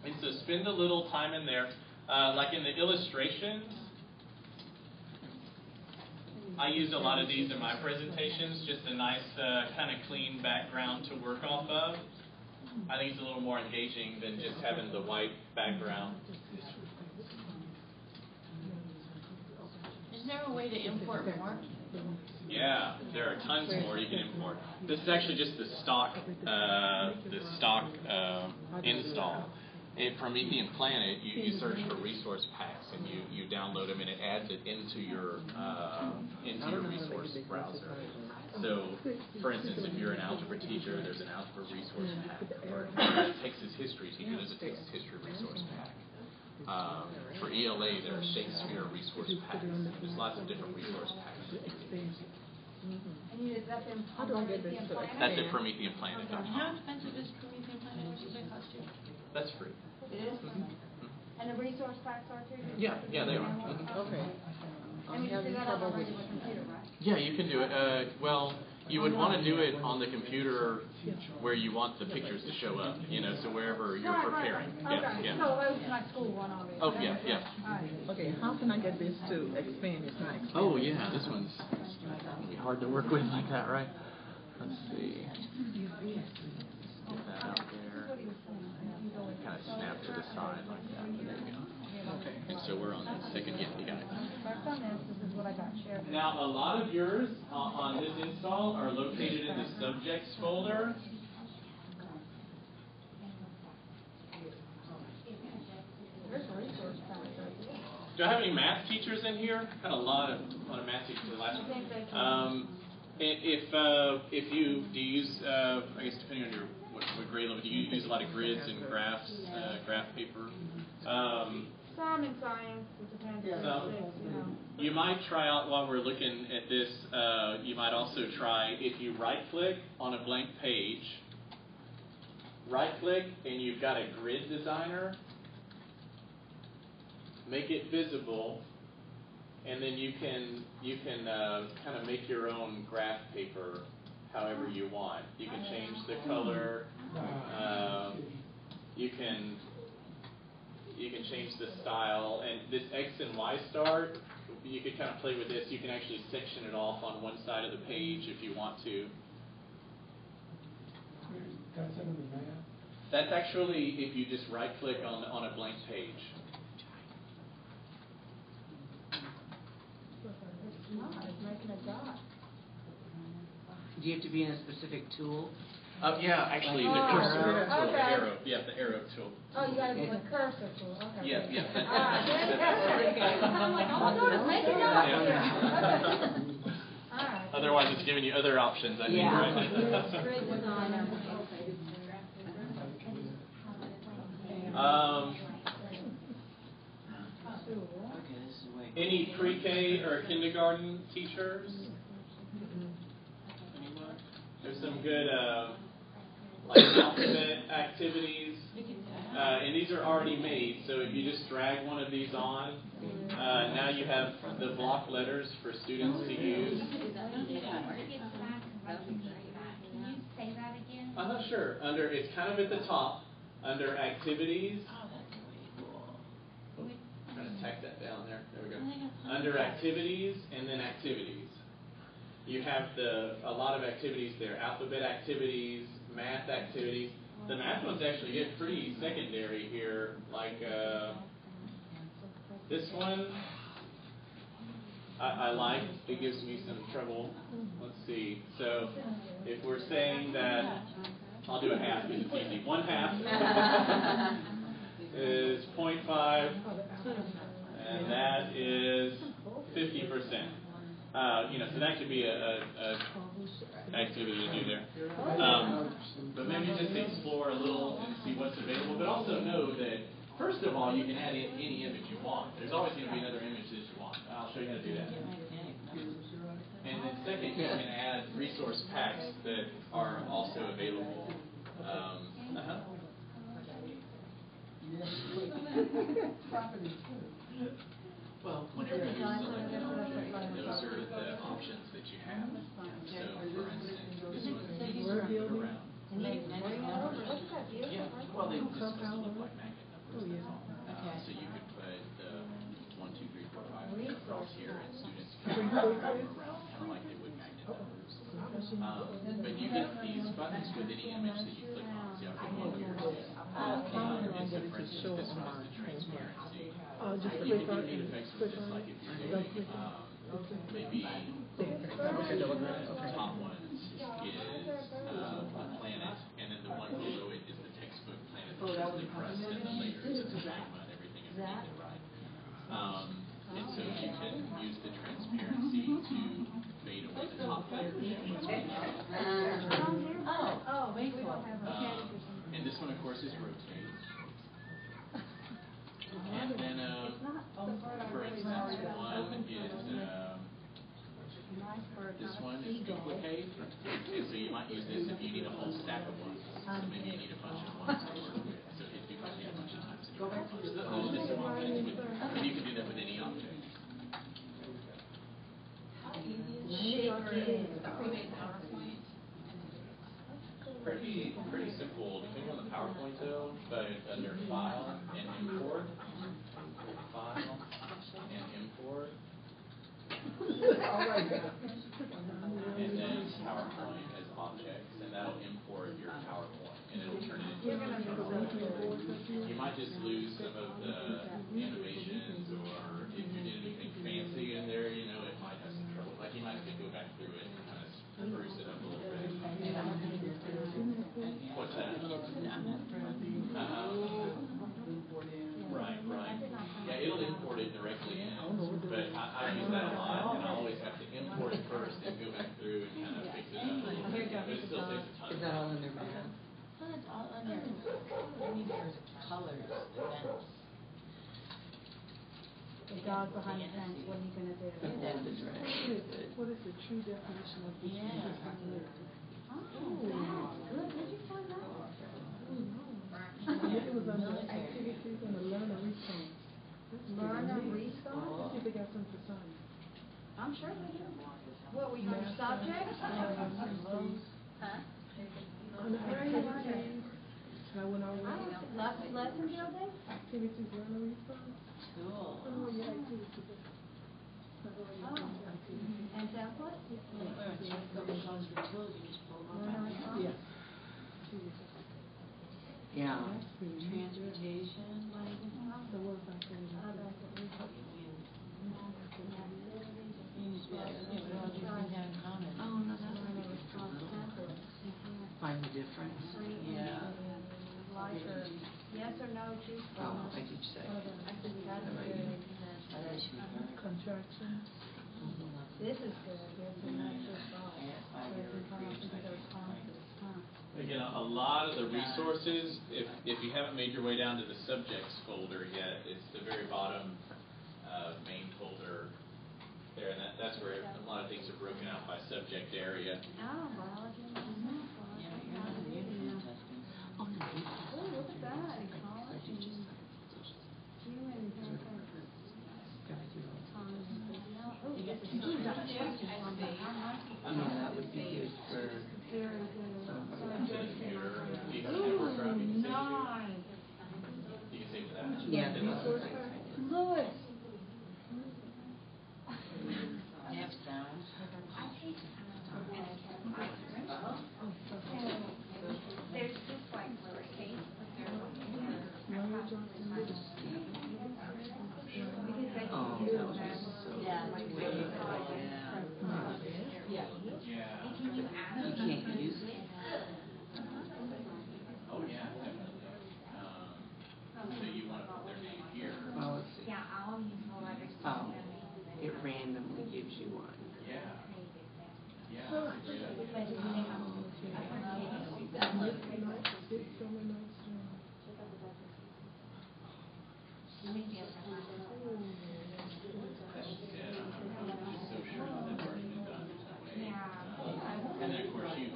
And so spend a little time in there. Like in the illustrations, I use a lot of these in my presentations, just a nice kind of clean background to work off of. I think it's a little more engaging than just having the white background. Is there a way to import more? Yeah, there are tons more you can import. This is actually just the stock install. In Promethean Planet, you search for resource packs and you download them and it adds it into your resource browser. So, for instance, if you're an algebra teacher, there's an algebra resource pack. Or if you're a Texas history teacher, there's a Texas history resource pack. For ELA, there are Shakespeare resource packs. There's lots of different resource packs that you can use. And that's in Promethean Planet? That's at PrometheanPlanet.com. How expensive is Promethean Planet? What does it cost you? That's free. It is? And the resource packs are too? Yeah, they are. Okay. And you can do that on a regular computer, right? Yeah, you can do it. Well, you would want to do it on the computer where you want the pictures to show up, so wherever you're preparing. Right. Okay. Yeah. So it was my school one already. Oh, yeah. All right. Okay, how can I get this to expand? It's not expanding. Oh, yeah, this one's going to be hard to work with like that, right? Let's see. Get that out there. Kind of snap to the side like that. There we go. And so we're on the second. Yeah, you got it. This is what I got shared. Now, a lot of yours on this install are located in the subjects folder. Do I have any math teachers in here? Had a lot of math teachers the last one. If you use, I guess depending on your what grade level, do you use a lot of grids and graphs, graph paper? Some in science, it depends. You might try out while we're looking at this. You might also try if you right-click on a blank page. Right-click and you've got a grid designer. Make it visible, and then you can kind of make your own graph paper however you want. You can change the color. You can change the style, and this X and Y star, you could kind of play with this. You can actually section it off on one side of the page if you want to. That's actually if you just right-click on a blank page. Do you have to be in a specific tool? Yeah, actually, the cursor tool, the arrow. Yeah, the arrow tool. Oh, you got to do a cursor tool. Okay. Yeah. I'm like, oh, no, make it up here. All right. Otherwise, it's giving you other options, I think, right? Any pre-K or kindergarten teachers? Anyone? There's some good like alphabet activities, and these are already made. So if you just drag one of these on, now you have the block letters for students to use. Can you say that again? Sure. It's kind of at the top under activities. I'm trying to tack that down there. There we go. Under activities and then activities. You have a lot of activities there. Alphabet activities, math activities. The math ones actually get pretty secondary here. Like this one, I like. It gives me some trouble. Let's see. So if we're saying that I'll do a half because it's easy. 1/2 is 0.5, and that is 50%. So that could be a activity to do there. But maybe just explore a little and see what's available. But also know that, first of all, you can add in any image you want. There's always going to be another image that you want. I'll show you how to do that. And then second, you can add resource packs that are also available. Well, whenever you select an object, those are the options that you have. So, for instance, this one needs to move around. Yeah, well, they just supposed to look like magnet numbers. That's all. So you could put 1, 2, 3, 4, 5 across here, and students can move around kind of like they would magnet numbers. But you get these buttons with any image that you click on. See, I'll click on here too. And so, for instance, this one is the transparency. You can do neat effects with this, like if you're doing maybe the top one is a planet, and then the one below it is the textbook planet, which is the crust and the layers and the magma and everything underneath it, right? And so you can use the transparency to fade away the top layer. And this one, of course, is rotate. And then, for instance, this one is duplicate. And so you might use this if you need a whole stack of ones. So maybe you need a bunch of ones to work with. So if you might need a bunch of times. There's just some options with, and you can do that with any object. Pretty simple, depending on the PowerPoint though, but under File and Import, File and Import, and then PowerPoint as objects, and that'll import your PowerPoint, and it'll turn it into PowerPoint. You might just lose some of the animations, or if you did anything fancy in there, it might have some trouble. Like you might have to go back through it and kind of spruce it up a little bit. What's that? Right. Yeah, it'll import it directly in, but I use that a lot, and I always have to import it first and go back through and kind of fix it up a little bit. But it still takes a ton of time. Is that all in there, man? It's all under, there's colors, events. The dog behind the fence, what are you gonna do? What is the true definition of this? Oh, that's good. Where'd you find that? It was on the activities and the learn or response. Learn or response? See if they got some for science. I'm sure they do. What, we learn subjects? Huh? On the activities, I went all the way. Lesson building? Activities, learn or response. Cool. Oh, yeah, activities. And template? Yeah. Yeah. Transportation. The work activities. Oh, no, that's Find the difference. yeah. Like or yes or no, choose from. Oh, like each second. I think that's good. Contraction. This is good. Yes or no, choose from. So you can come up with those concepts. Again, a lot of the resources, if you haven't made your way down to the subjects folder yet, it's the very bottom main folder there, and that's where a lot of things are broken out by subject area. Oh, biology. Oh, look at that. Ecology. Human That would be good for. Very good. Do you have a network drive you can save to? You can save to that? Yeah. Louis. Have sound. And then of course you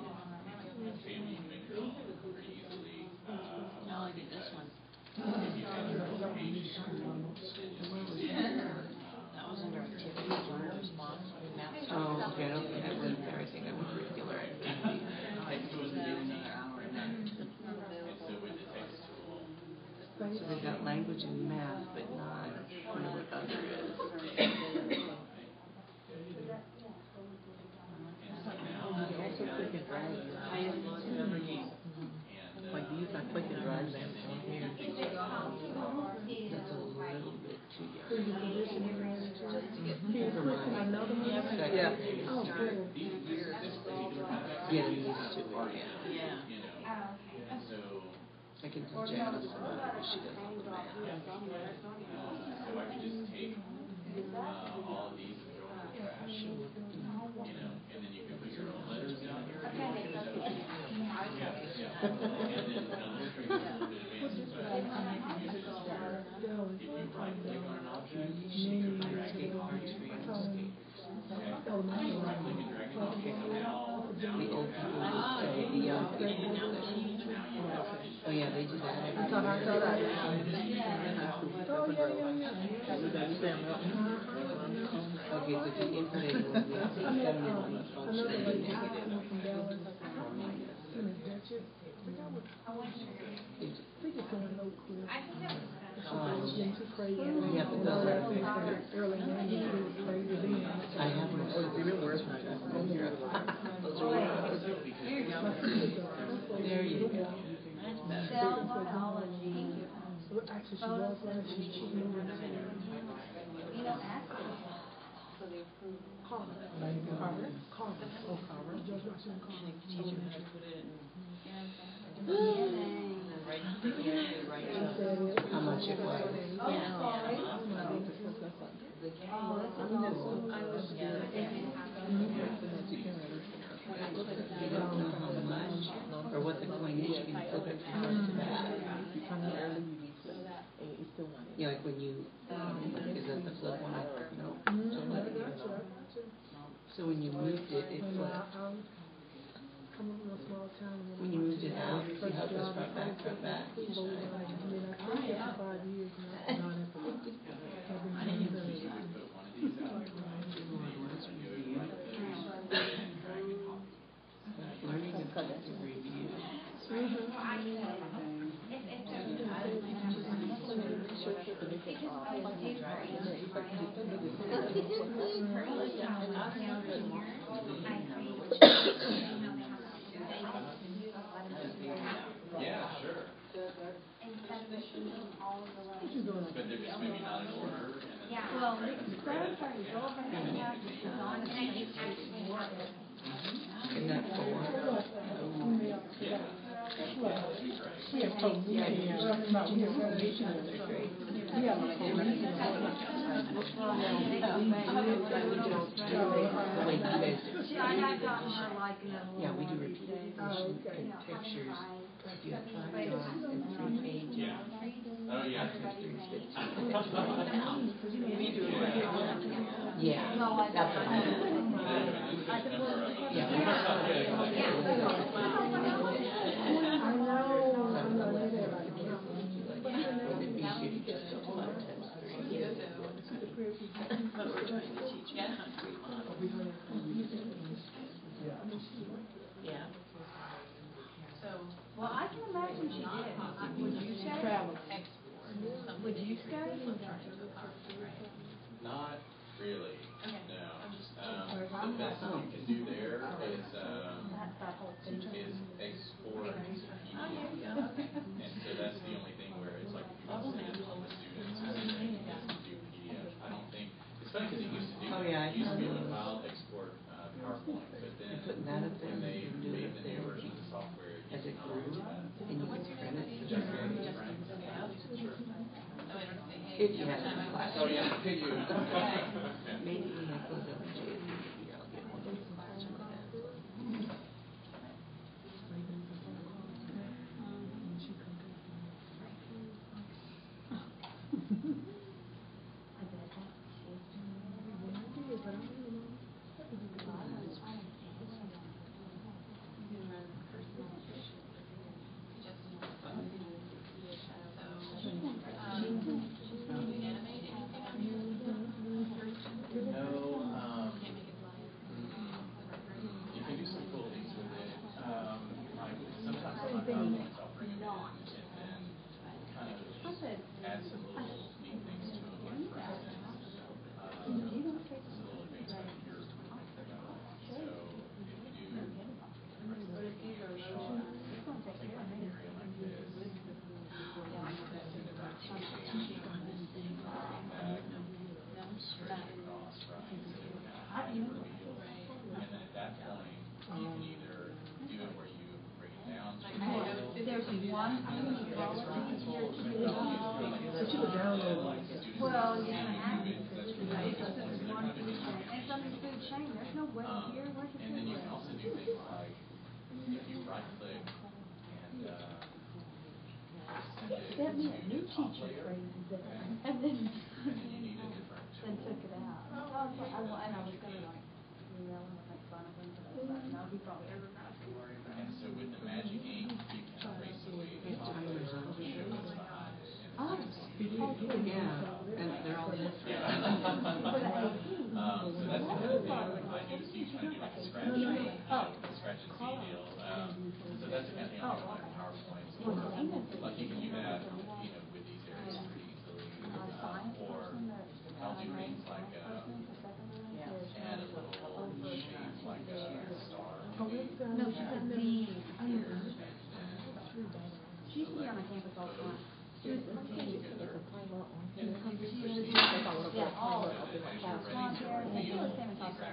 family can make your own pretty easily. No, I did this one. If you have your own page, That was under activities, learner response, math. Oh, okay, I don't think I went there, I think I went regular activity. It's supposed to be another hour and then. and so with the text tool, So they got language and math, but not, I don't know what other is. Highest lowest memory game. Like these, I click and drag them from here. That's a little bit too young. Never mind. Yeah. Oh, good. Getting used to it, yeah. Yeah. you know, and so I can tell Janice if she doesn't do math. so I could just take all of these and throw them in the trash, you know, and then you can put your own letters down here. And then illustrate a little bit advanced, but you can use it as here. If you right click on an object, you can drag it on your screen. Okay. So right click and drag it on. Now The you old have people would say, the young people would say. now you have it. Oh yeah, they do that. Okay, so if you input it, it will be 70 functionally negative. Yeah, but those are fixed. I have one. Oh, even worse. There you go. Cell biology. Actually, she was right. She moved in. You know, So they approved Carver. Carver? Carver. Oh, Carver. George Washington Carver. Teach them how to put it in. Right, How much it was. You don't know how much or what the coin is, you can flip it from front to back. Yeah, like when you, is that the flip one? No. So when you moved it, it flipped. When you moved it out, see how it goes front back each time. Learning objective review. Yeah, sure. But they're just maybe not in order. And then well, Isn't that 4? yeah. Yeah, we do repeated pictures. If you have 5 dogs and 3 pages. Yeah. Oh, yeah. Yeah, that's what I mean. Yeah. Well, I can imagine she did. Would you say? Would you say? Not really. Okay. No. The best you can do there is export to PDF. And so that's the only thing where it's like if you want to send it to all the students, you have to do PDF. I don't think it's funny because it used to do that. Oh, yeah, It used to be able to file export PowerPoint, but then putting that up there, when they you can do made it the new there. version of the software, As a group, and you can print it. Just Frank. Sure. If you have a class. Oh, yeah. You. Maybe when I close up the JSC, I'll get one of those classroom events. one thing you probably easier to do. So she would download like that. Well, you're gonna have to, because this is one food chain, and it's under the food chain, there's no way here, where's the And then food? you can also do things like, if you right click and, Sent me a new teacher training that, and then, you need a different then tool. took it out. And I was gonna like, email him and make fun of him, but I was like, no, he probably ever not to worry about And it. so with the Magic Ink, you can erase away the conflict or show what's behind it. Oh, Yeah, and they're all different. Yeah. for the AP. So that's another thing I do is he's trying to do like a scratch and see, scratch and see deal. So that's the kind of thing I do like PowerPoint. Or like you can do that, with these areas pretty easily. Or I'll do things like add a little shape like a star. No, she said the, she used to be on the campus all the time. She was the dean. Yeah, all of them. She was San Antonio.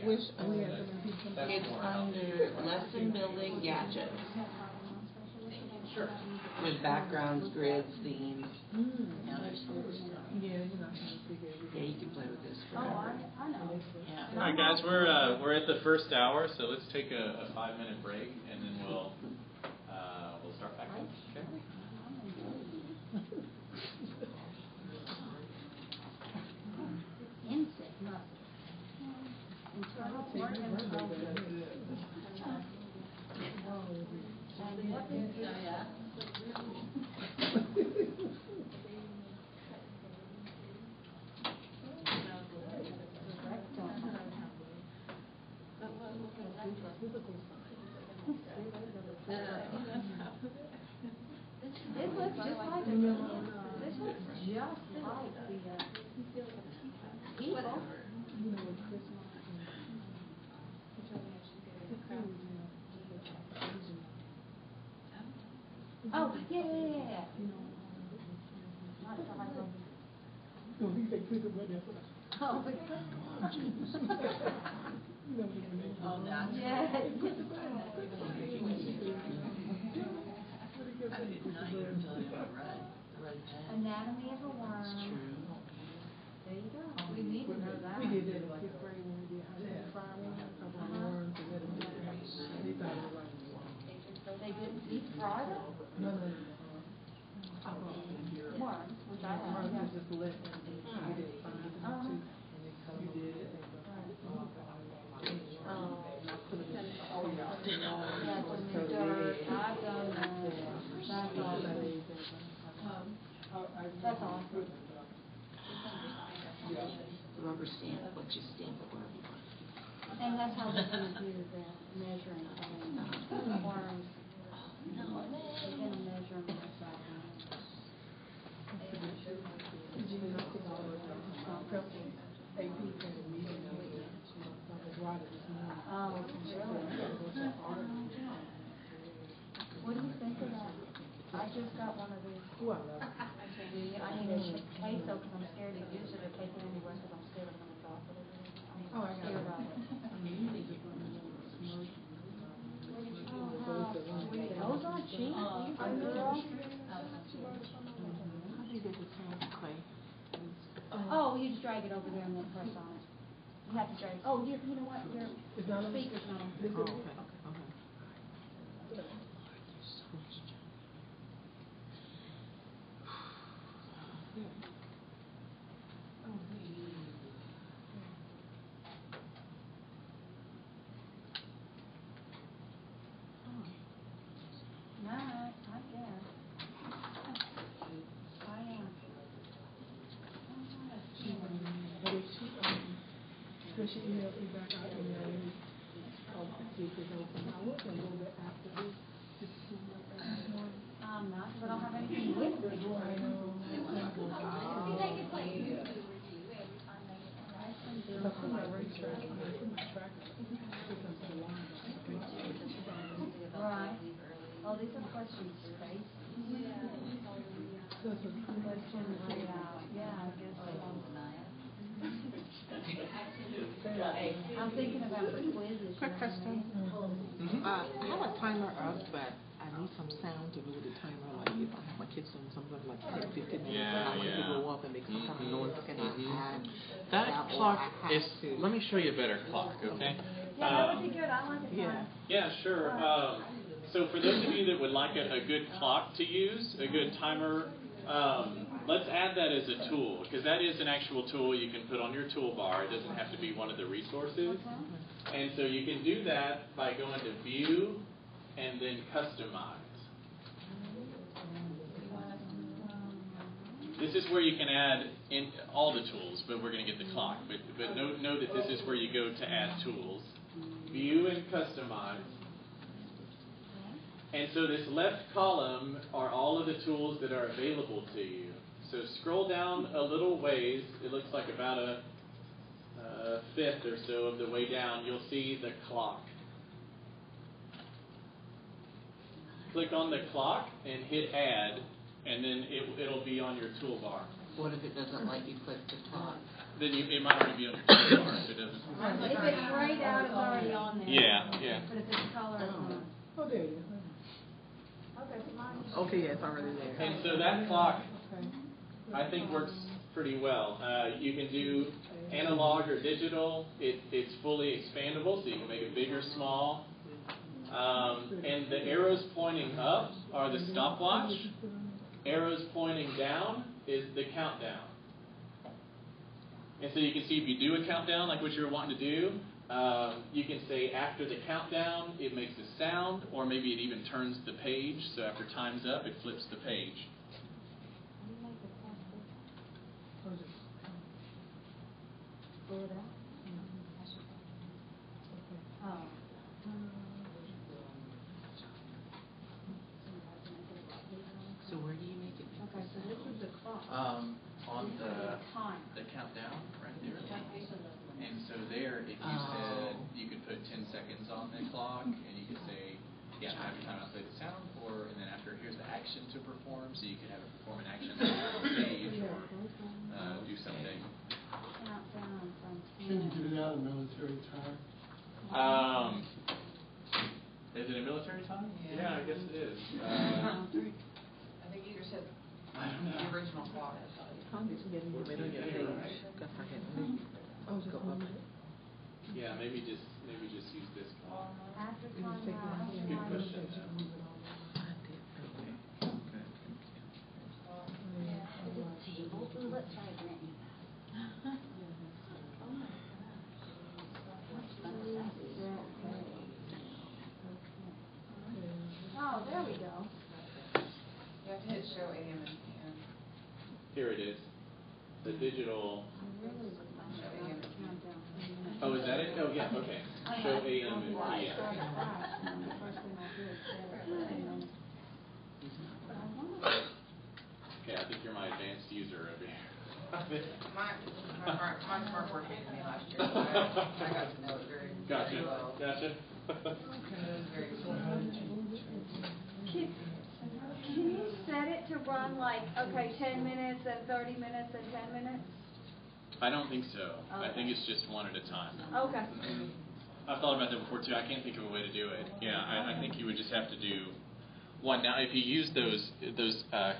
Which, it's under lesson building gadgets. Sure. With backgrounds, grids, themes. Yeah, you're not gonna figure everything. Yeah, you can play with this Oh, forever. I know. Yeah. All right, guys, we're at the first hour, so let's take a 5-minute break, and then we'll start back up. Okay. Insect muscle. Internal organ and what is it? This looks just like the, this looks just like the, people. Oh, yeah. Not the high level. No, he said click right there. Oh, Oh, that's. yes. I did not even tell you about red pen. Anatomy of a worm. There you go. We need to know that. We did that in 5th grade when we did identifying a couple of worms and let them do that. They thought it was like a worm. They didn't deep fry them? No. Worms, which I have. Worms just let them do. We didn't find it too. And they cut them. You did it. Oh, yeah. Yeah, put them in dirt. I've done that. That's awesome. That's awesome. Rubber stamp, what you stamp it wherever you want. And that's how they're gonna do the measuring thing. Worms. They're gonna measure them inside. AP came to me and was right at this morning. Oh, really? What do you think of that? I just got one of these. Well, I need a case though, because I'm scared to use it or take it anywhere, because I'm scared I'm gonna drop it. oh, I got Scared it. of it. Those aren't cheap. Oh, you just drag it over there and then press on it. You have to drag. Oh, you know what? Your It's not on. speaker's not on. Oh, okay. No, I guess. I am. But if she, when she emailed me back, I emailed me, see if there's anything. I was gonna go there after this, just to see what more. I'm not, because I don't have anything with me. Right. Oh, these are questions, right? Questions about, yeah, I guess. I'm thinking about the quizzes. Quick question. I have a timer up, but I'm need some sound to move the timer, like if I have my kids doing something like 10, 15 minutes, Yeah, and I want it to yeah. go up and make some kind of noise, can I add That or clock I have is, to? let me show you a better clock, okay? Yeah, that would be good, I like the Yeah. time. Yeah, sure. So for those of you that would like a good clock to use, a good timer, let's add that as a tool, because that is an actual tool you can put on your toolbar. It doesn't have to be one of the resources. And so you can do that by going to View and then Customize. This is where you can add in all the tools, but we're going to get the clock. But know that this is where you go to add tools. View and Customize. And so this left column are all of the tools that are available to you. So scroll down a little ways. It looks like about a fifth or so of the way down. You'll see the clock. Click on the clock and hit Add, and then it'll be on your toolbar. What if it doesn't let you click the top? Then it might already be on your toolbar if it doesn't. If it's grayed out, it's already on there. Yeah. But if it's colored, it's not. Oh, there you Okay, so mine. Okay, yeah, it's already there. And so that clock, I think, works pretty well. You can do analog or digital. It's fully expandable, so you can make it big or small. And the arrows pointing up are the stopwatch. Arrows pointing down is the countdown. And so you can see if you do a countdown like what you're wanting to do, you can say after the countdown it makes a sound, or maybe it even turns the page. So after time's up, it flips the page. So where do you make it? Okay, so this is the clock. On the Time. countdown right there. And so there, if you said, you could put 10 seconds on the clock, and you could say, yeah, every time I play the sound, and then after, here's the action to perform, so you could have it perform an action on stage, or do something. Countdown from Can you 10. do that in military time? Is it a military time? Yeah. I guess it is. I think you just said the original clock. I'm just getting the middle of the page. Because I had to go up. Yeah, maybe just use this clock. After time. Good question. Let's try it again. Oh, there we go. You have to hit show AM and PM. Here it is. The digital. Show AM and PM. Oh, is that it? Oh, yeah. Okay. Show AM and PM. Okay, I think you're my advanced user over here. Mine's weren't working for me last year, so I got to know it very, very well. Gotcha. Very cool. Can you set it to run like, okay, 10 minutes and 30 minutes and 10 minutes? I don't think so. I Okay. think it's just one at a time. Okay. I've thought about that before too. I can't think of a way to do it. Yeah, I think you would just have to do one. Now, if you use those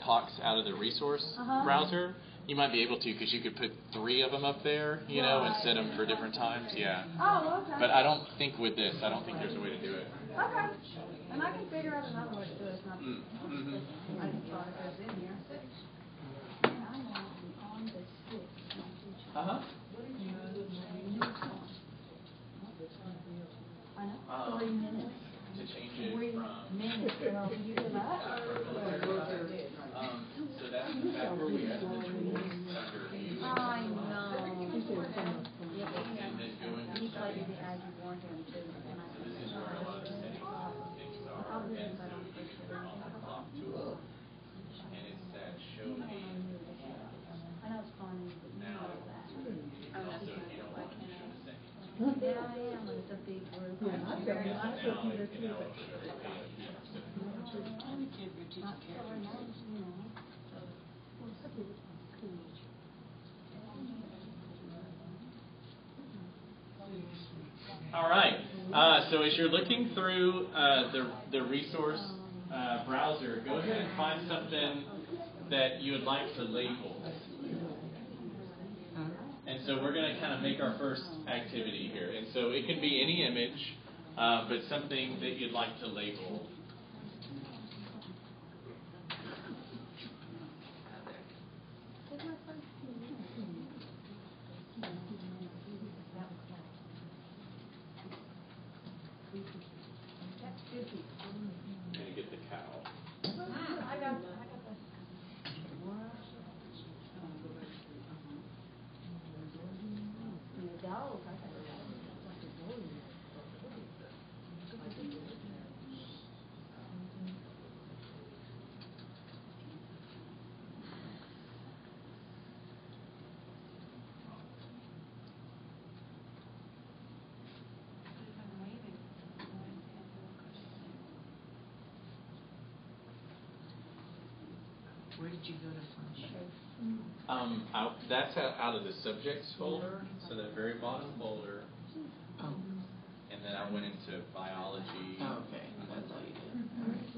clocks out of the resource browser, you might be able to, because you could put 3 of them up there, you know, and set them for different times. Yeah. Oh, okay. But I don't think with this, I don't think there's a way to do it. Okay. And I can figure out another way to do it. It's not, Mm-hmm. I just thought it was in here. Uh-huh. I know. 3 minutes. To change it 3 from... minutes. Well, you do that? So that's back where we have the tools under view. I know. And then go into He played settings. the as you want him to. And I So this is where a lot of the settings things are. And so you're on the clock tool. And it's that show me. I know it's funny, but you Now, know that. also if you don't want to show the settings. Yeah, I am, but it's a big group. Yeah, I feel Now computer it can too. now show the page. Not so nice, you know. All right. So as you're looking through the resource browser, go ahead and find something that you would like to label. And so we're going to kind of make our first activity here. And so it can be any image, but something that you'd like to label. I'm going to get the cow. I got this. Where did you go to find shape? That's out of the subjects folder, so that very bottom folder. Oh. And then I went into biology. Oh, okay, that's all you did. All right.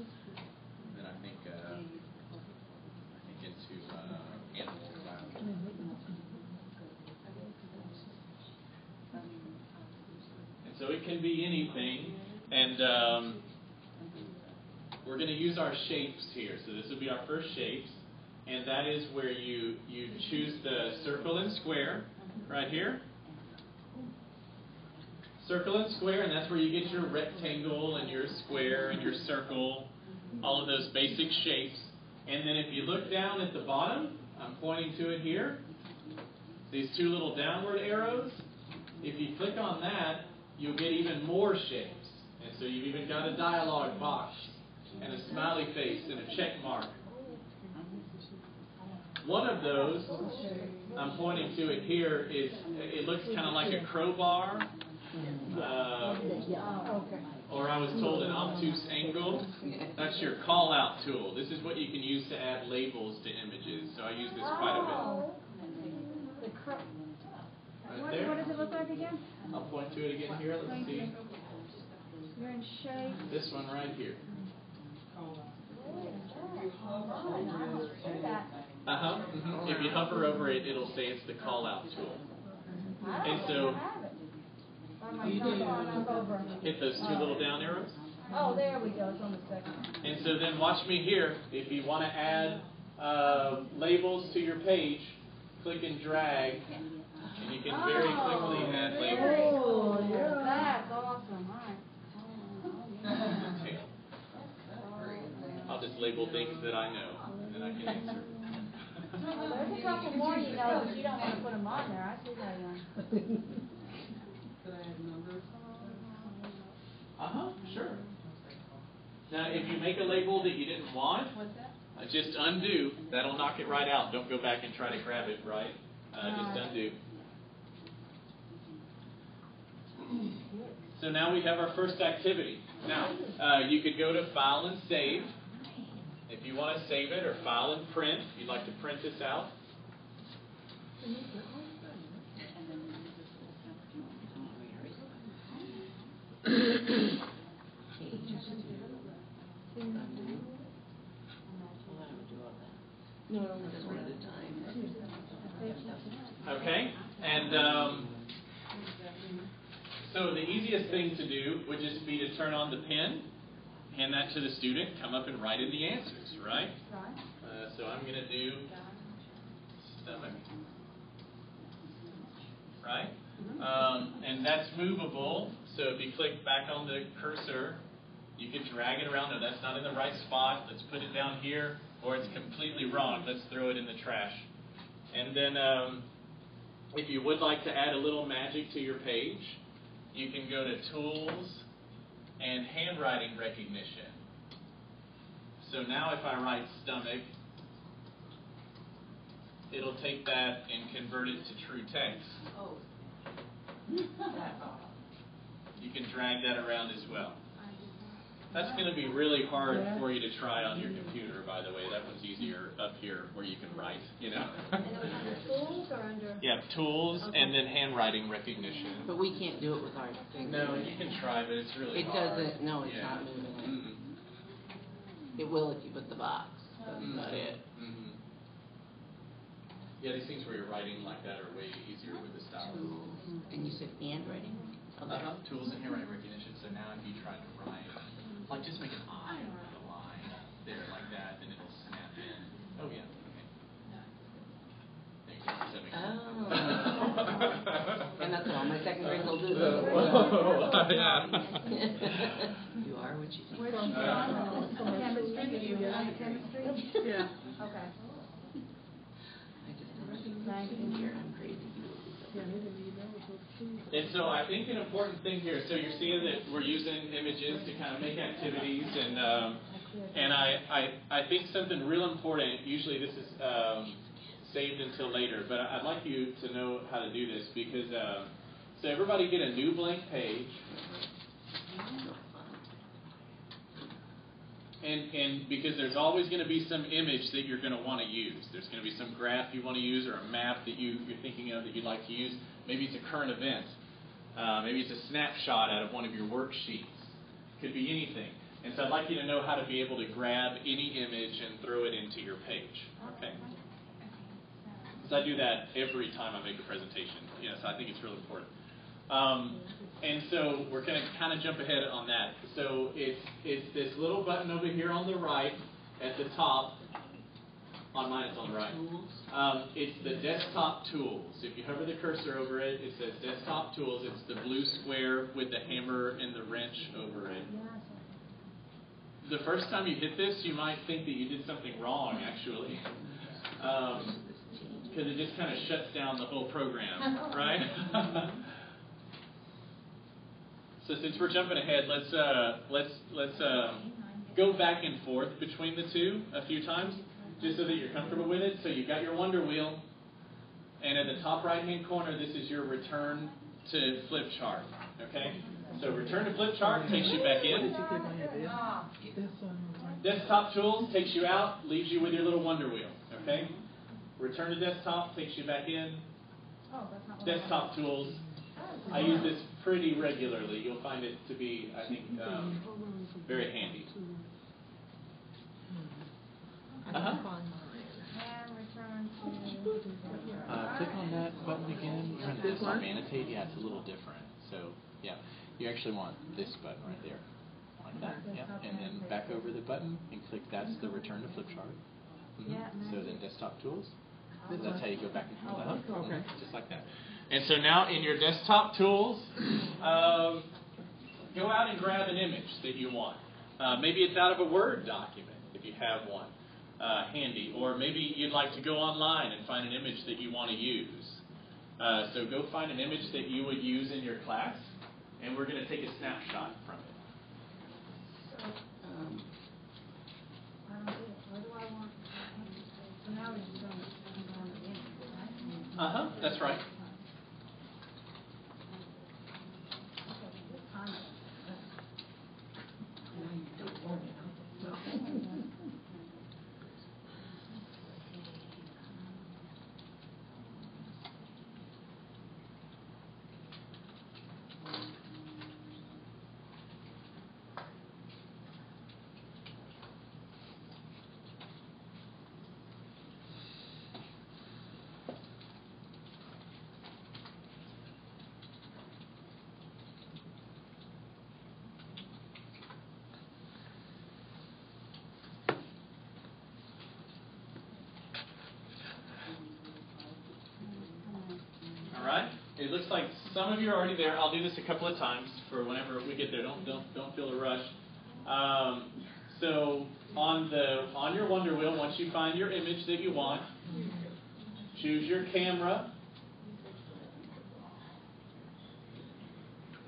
Then I think into animal biology. And so it can be anything, and we're going to use our shapes here. So this will be our first shapes, and that is where you choose the circle and square right here. Circle and square, and that's where you get your rectangle and your square and your circle, all of those basic shapes. And then if you look down at the bottom, I'm pointing to it here, these two little downward arrows. If you click on that, you'll get even more shapes. And so you've even got a dialog box and a smiley face and a check mark. One of those, I'm pointing to it here, is it looks kind of like a crowbar, or I was told an obtuse angle. That's your call-out tool. This is what you can use to add labels to images. So I use this quite a bit. Right there. What does it look like again? I'll point to it again here. Let's see. You're in shape. This one right here. If you hover over it, it'll say it's the call-out tool. And so, hit those two little down arrows. Oh, there we go. It's on the second. And so then watch me here. If you want to add labels to your page, click and drag, and you can very quickly add labels. Oh, yeah. That's awesome. All right. I'll just label things that I know, and then I can answer. There's a couple more you know, but you don't want to put them on there. I see how you are. Sure. Now, if you make a label that you didn't want, just undo. That'll knock it right out. Don't go back and try to grab it, right? Just undo. So now we have our first activity. Now, you could go to File and Save. If you want to save it, or File and Print, if you'd like to print this out. Okay, and so the easiest thing to do would just be to turn on the pen, hand that to the student, come up and write in the answers, right? So I'm going to do stomach, right? And that's movable, so if you click back on the cursor, you can drag it around. No, that's not in the right spot. Let's put it down here, or it's completely wrong. Let's throw it in the trash. And then if you would like to add a little magic to your page, you can go to Tools and Handwriting Recognition. So now if I write stomach, it'll take that and convert it to true text. Oh. You can drag that around as well. That's going to be really hard for you to try on your computer, by the way. That one's easier up here where you can write, you know. And it was under Tools or under? Yeah, Tools and then Handwriting Recognition. But we can't do it with our fingers. No, you can try, but it's really hard. It doesn't, no, it's Yeah. not moving. It will if you put the box. That's about it. Mm-hmm. Yeah, these things where you're writing like that are way easier with the stylus. And you said handwriting? Tools and handwriting recognition. So now if you try to write, like just make an eye with a line there like that, then it'll snap in. Oh yeah, okay. There you go. Does that make sense? Oh. And that's what all my second graders will do. Yeah. You are what you think. Where's she from? Chemistry? You have chemistry? Yeah. Okay. I just don't here. I'm crazy. Yeah, they didn't even know it was true. And so I think an important thing here, so you're seeing that we're using images to kind of make activities, and I think something real important, usually this is saved until later, but I'd like you to know how to do this, because, so everybody get a new blank page, and because there's always going to be some image that you're going to want to use. There's going to be some graph you want to use, or a map that you're thinking of that you'd like to use. Maybe it's a current event. Maybe it's a snapshot out of one of your worksheets. Could be anything. And so I'd like you to know how to be able to grab any image and throw it into your page. Okay? Because I do that every time I make a presentation. Yes, I think it's real important. And so we're going to kind of jump ahead on that. So it's this little button over here on the right at the top. On mine, it's on the right. It's the desktop tools. If you hover the cursor over it, it says desktop tools. It's the blue square with the hammer and the wrench over it. The first time you hit this, you might think that you did something wrong, actually. Because it just kind of shuts down the whole program, right? So since we're jumping ahead, let's go back and forth between the two a few times, just so that you're comfortable with it. So you've got your Wonder Wheel, and at the top right-hand corner, this is your return to flip chart. Okay? So return to flip chart takes you back in. Desktop tools takes you out, leaves you with your little Wonder Wheel. Okay? Return to desktop takes you back in. Desktop tools. I use this pretty regularly. You'll find it to be, I think, very handy. Click on that button again. You're in desktop annotate. Yeah, it's a little different. So, yeah, you actually want this button right there, like that. Yeah, and then back over the button and click. That's the return to flip chart. So then desktop tools. So that's how you go back and forth. Okay. Just like that. And so now in your desktop tools, go out and grab an image that you want. Maybe it's out of a Word document, if you have one handy. Or maybe you'd like to go online and find an image that you want to use. So go find an image that you would use in your class, and we're going to take a snapshot from it. That's right. It looks like some of you are already there. I'll do this a couple of times for whenever we get there. Don't feel a rush. So on your Wonder Wheel, once you find your image that you want, choose your camera.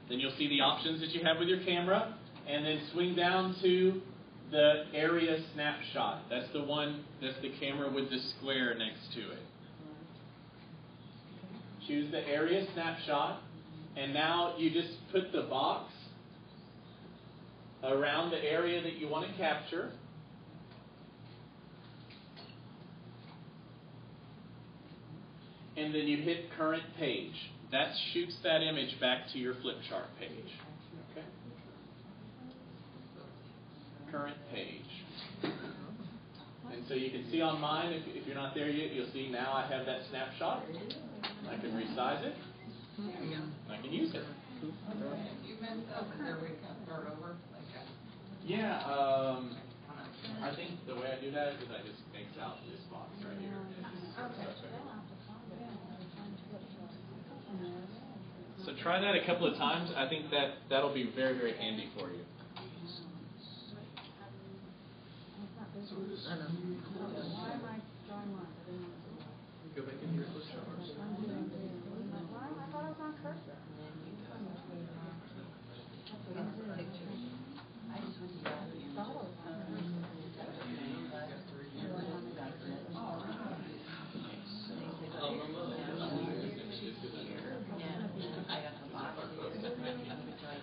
Then you'll see the options that you have with your camera, and then swing down to the area snapshot. That's the camera with the square next to it. Choose the area snapshot, and now you just put the box around the area that you want to capture. And then you hit current page. That shoots that image back to your flip chart page. Okay? Current page. so you can see on mine, if you're not there yet, you'll see now I have that snapshot. I can resize it. I can use it. You meant, is there a way to kind of start over? Yeah, I think the way I do that is I just X out this box right here. And just start back over. So try that a couple of times. I think that'll be very, very handy for you. Why am I drawing lines? Go back into your flip charts. Why? I thought I was on cursor.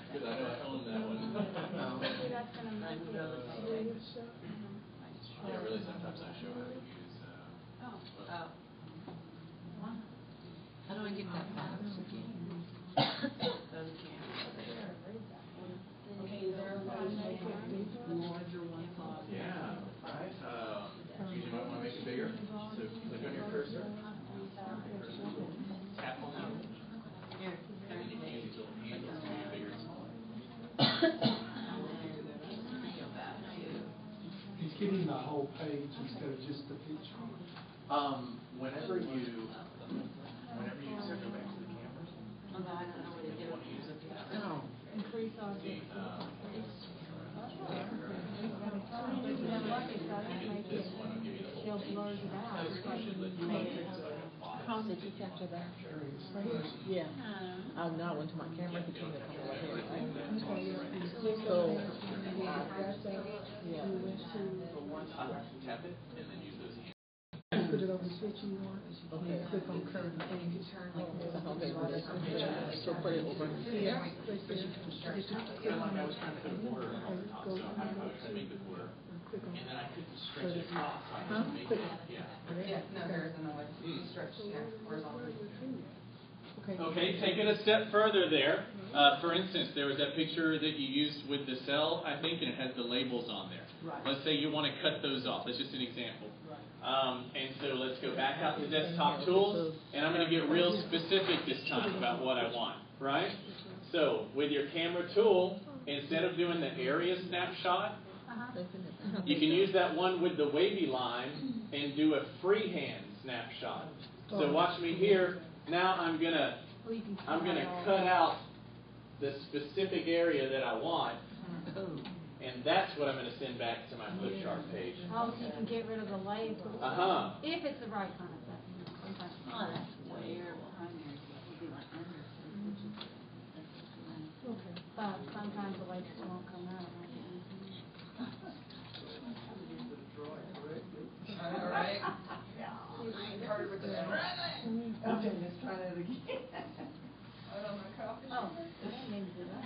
Because I know I own that one. See, that's going to make it. Yeah, really, sometimes I show how to use. How do I get that box again? Okay, there was a larger one. Yeah, right. You might want to make it bigger. So click on your cursor. Tap on it. And then you can use these little handles to make it bigger and smaller. He's getting the whole page instead of just the picture. Whenever you so go back to the cameras. Oh, no, I don't know what it did. Oh. Increase on The, this one will give you the whole page. blurs it out. How did you capture that? Right here? Yeah. Oh, no, I went to my camera to turn the camera right here, right? So, yeah. Tap it and then use those hands. Put it on the switch you want. Okay. Click on current page. Okay, so put it over here. I like I was trying to put a border on the top, so I was trying to make the border. And then I couldn't stretch it across, so I had to make it, Yeah, no, there isn't a way to stretch, horizontally. Okay, take it a step further there. For instance, there was that picture that you used with the cell, I think, and it has the labels on there. Right. Let's say you want to cut those off. That's just an example. And so let's go back out to desktop tools, and I'm going to get real specific this time about what I want, right? So with your camera tool, instead of doing the area snapshot, you can use that one with the wavy line and do a freehand snapshot. So watch me here. Now I'm gonna cut out the specific area that I want, and that's what I'm going to send back to my flip chart page. Oh, so you can get rid of the label. If it's the right kind of thing. Sometimes. Oh, that's weird. Okay. But sometimes the labels won't come out. All right. Started with the Okay, let's try that again. Oh, I didn't mean to do that.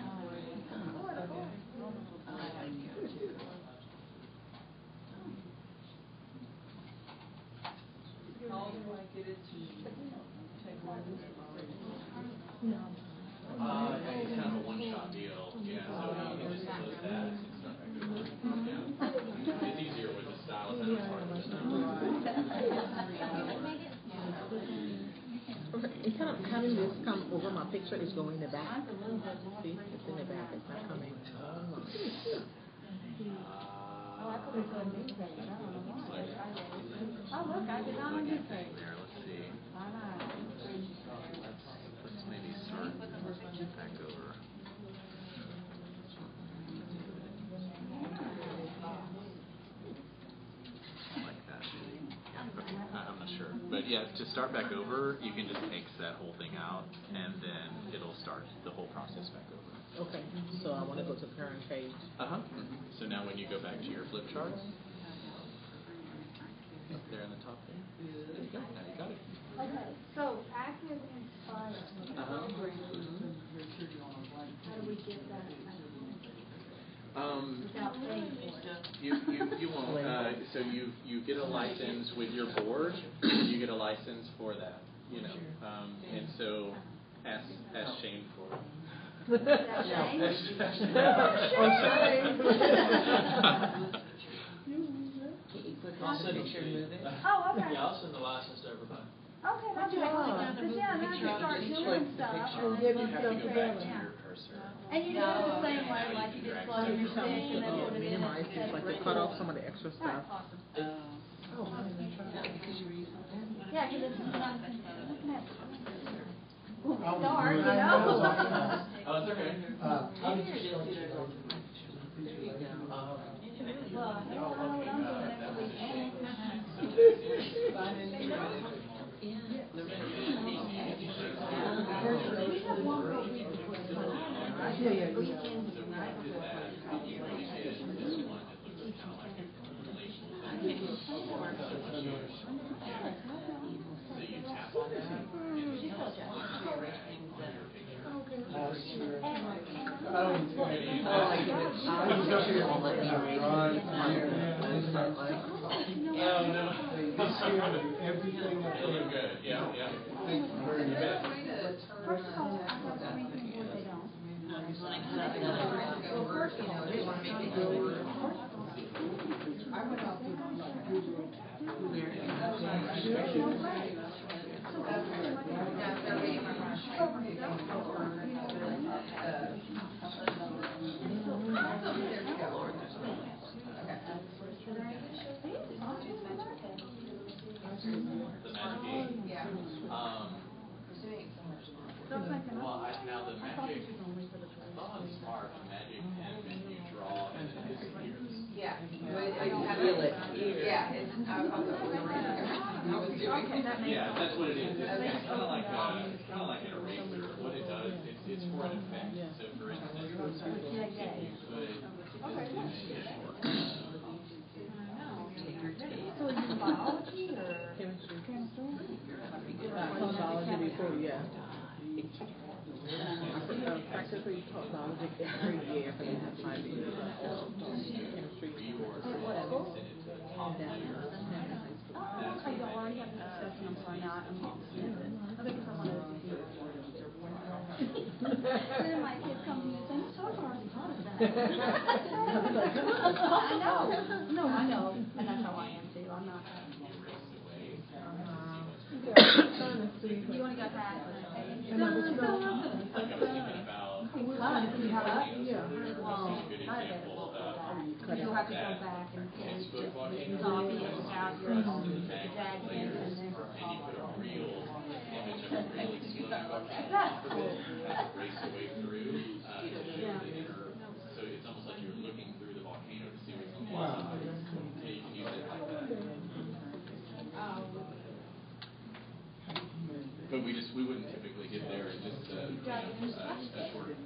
How do I get it to take one of these? It's kind of a one-shot deal. Yeah, so you can just close that and start back over. Yeah. It's easier with the styles. I know it's hard with the It's kind of having this come over my picture is going in the back. See, it's in the back. It's not coming on my picture. Oh, I put it on a new page. I don't know why. Oh, look, I did on a new page. There, let's see. Why not? Let's maybe start back over. Like that. Yeah, okay. I'm not sure. But yeah, to start back over, you can just X that whole thing out, and then it'll start the whole process back over. Okay, so I want to go to the current page. So now when you go back to your flip charts, up there in the top there, there you go. Now you got it. Okay, so active inspired. How do we get that? Without paying for it. You won't. So you get a license with your board. You get a license for that. You know, and so ask Shane for it. I'll send it to you. Oh, okay. Yeah, I'll send the license to everybody. Okay, that's Yeah. cool. Cause yeah, now you start doing stuff. Oh, You give me have to stuff go to back balance. to your cursor. And you do it the same way, like you just plug in your stick and then put it in. Minimize it, like to cut off some of the extra Alright, stuff. awesome. Oh, Because you were using that. Yeah, cause it's, looking at, I was start, you doing- know? Oh, it's okay. I was just going to There you go. Well, I don't know what I'm doing next week. We have one more week before the holiday, right? Weekends and night before everything up They look good, yeah, yeah. Thank you very much. First of all, I have everything what they don't. The magic game. Yeah. Well, now the magic, I thought on Smart, the magic pen meant you draw and then it disappears. Yeah. Yeah, it's, I was doing. Yeah, that's what it is. It's kind of like an eraser. What it does, it's for an effect. So for instance, if you So is it biology or Chemistry. chemistry? Biology before, yeah. I practically taught biology every year for the last 5 years. Chemistry. Oh, okay, y'all already have this discussion, I'm sorry, now I'm not stupid. I think it's one of those things. Then my kids come to me and say, Miss Harper already taught us that. I know, no, I know, and that's how I am too, I'm not. You only got half of it. I was thinking about We cut it, we have it. a Well, good not example of you'll have to go back and finish just copy and out your jag pins and then. and you put a real image of a really slow motion That's off of cool. it, you have to race your way through to show the inner. So it's almost like you're looking through the volcano to see what's on the inside. Yeah, you can use it like that. But we wouldn't typically get there in just a short.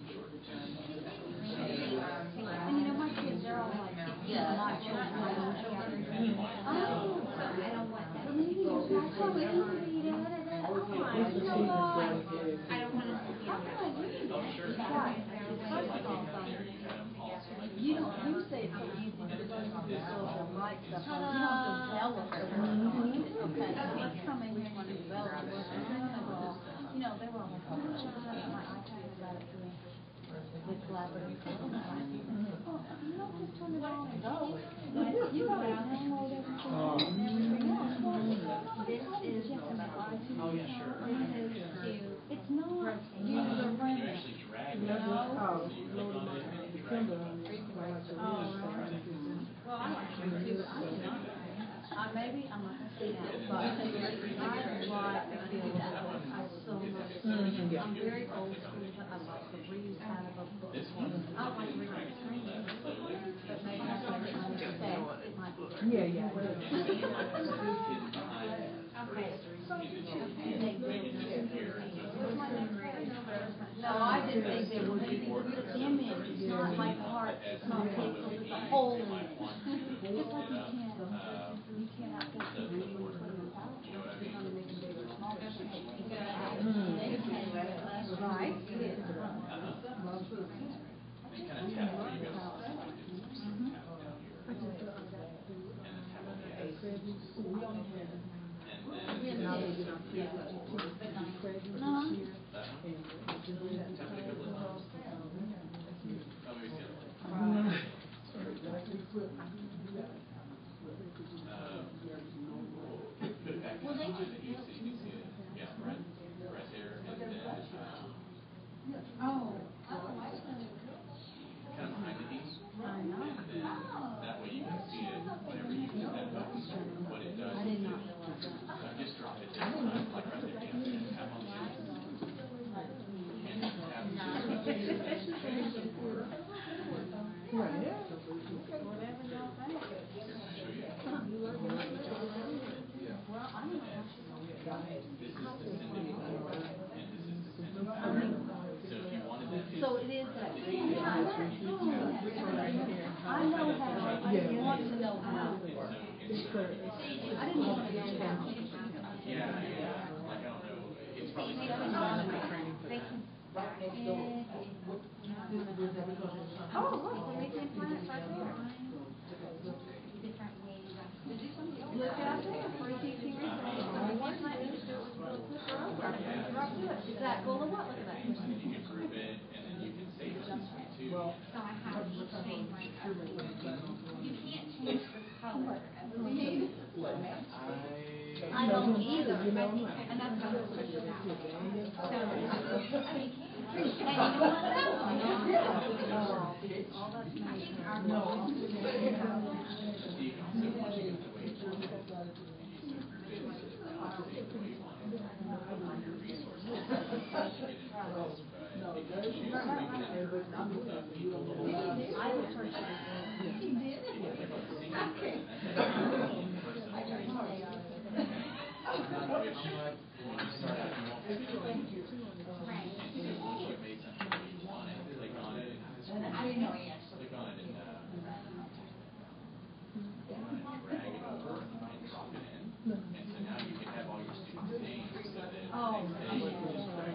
And you know, my kids, they're all like, my children, my own children. Oh, I don't want that. That's so easy, da, da, da. Oh my, you know what? I don't want to see it. Oh, sure. Right. First of all, you don't, you say it's so easy, but it's just this social light stuff. You don't develop it. Okay, so let's come in here and develop it. You know, they were all like, oh, my iPad got it through the collaborative. Oh, you don't just turn it on and go. You go down and download everything else. This is Oh, yeah, sure. This is cute. It's not user friendly. You actually drag it. No. So you click on it and you drag it. Oh, right. Well, I like to do it. I cannot. Maybe I'm not gonna say that, but I like to feel that I so much. I'm very old school. I like to read out of a book. I don't like to read on the screen, but maybe that's what I'm trying to say. It might be. Yeah. No, I didn't think they were leaving the image. It's not like heart. It's not pixels. It's a whole image. Just like you can't output the reading between the pouch. You're trying to make them big or small. Right? It is. Whatever y'all think. Well, I don't know. This is the sending over, and this is the sending over. So if you wanted that. So it is that. You I know how, I want to know how. I didn't want to know how. Yeah, like I don't know, it's probably. They can back it. Oh, look, the weekend planets right there. Different ways. Look out there, free teaching resources. So the one night you just do is go click her over. Right to it. Is that cool or what? Look at that. You can group it, and then you can save it this way too. So I have to change my color. You can't change the color of the page. I don't either. And that's how it's pushed out. So, and you know what that one? All that's I nice. think our goal is to You can also, once you get the way you want it, and you start grouping, so it's not the way you want it, on your resources. You get into this, but if you choose to make it in group of people, I would personally. He did. Which, when you start out, you won't have to do it. Right. And so once you've made something that you want it, click on it, and I didn't know he actually. click on it and drag it over and drop it in. And so now you can have all your students' names so that the next day you can just drag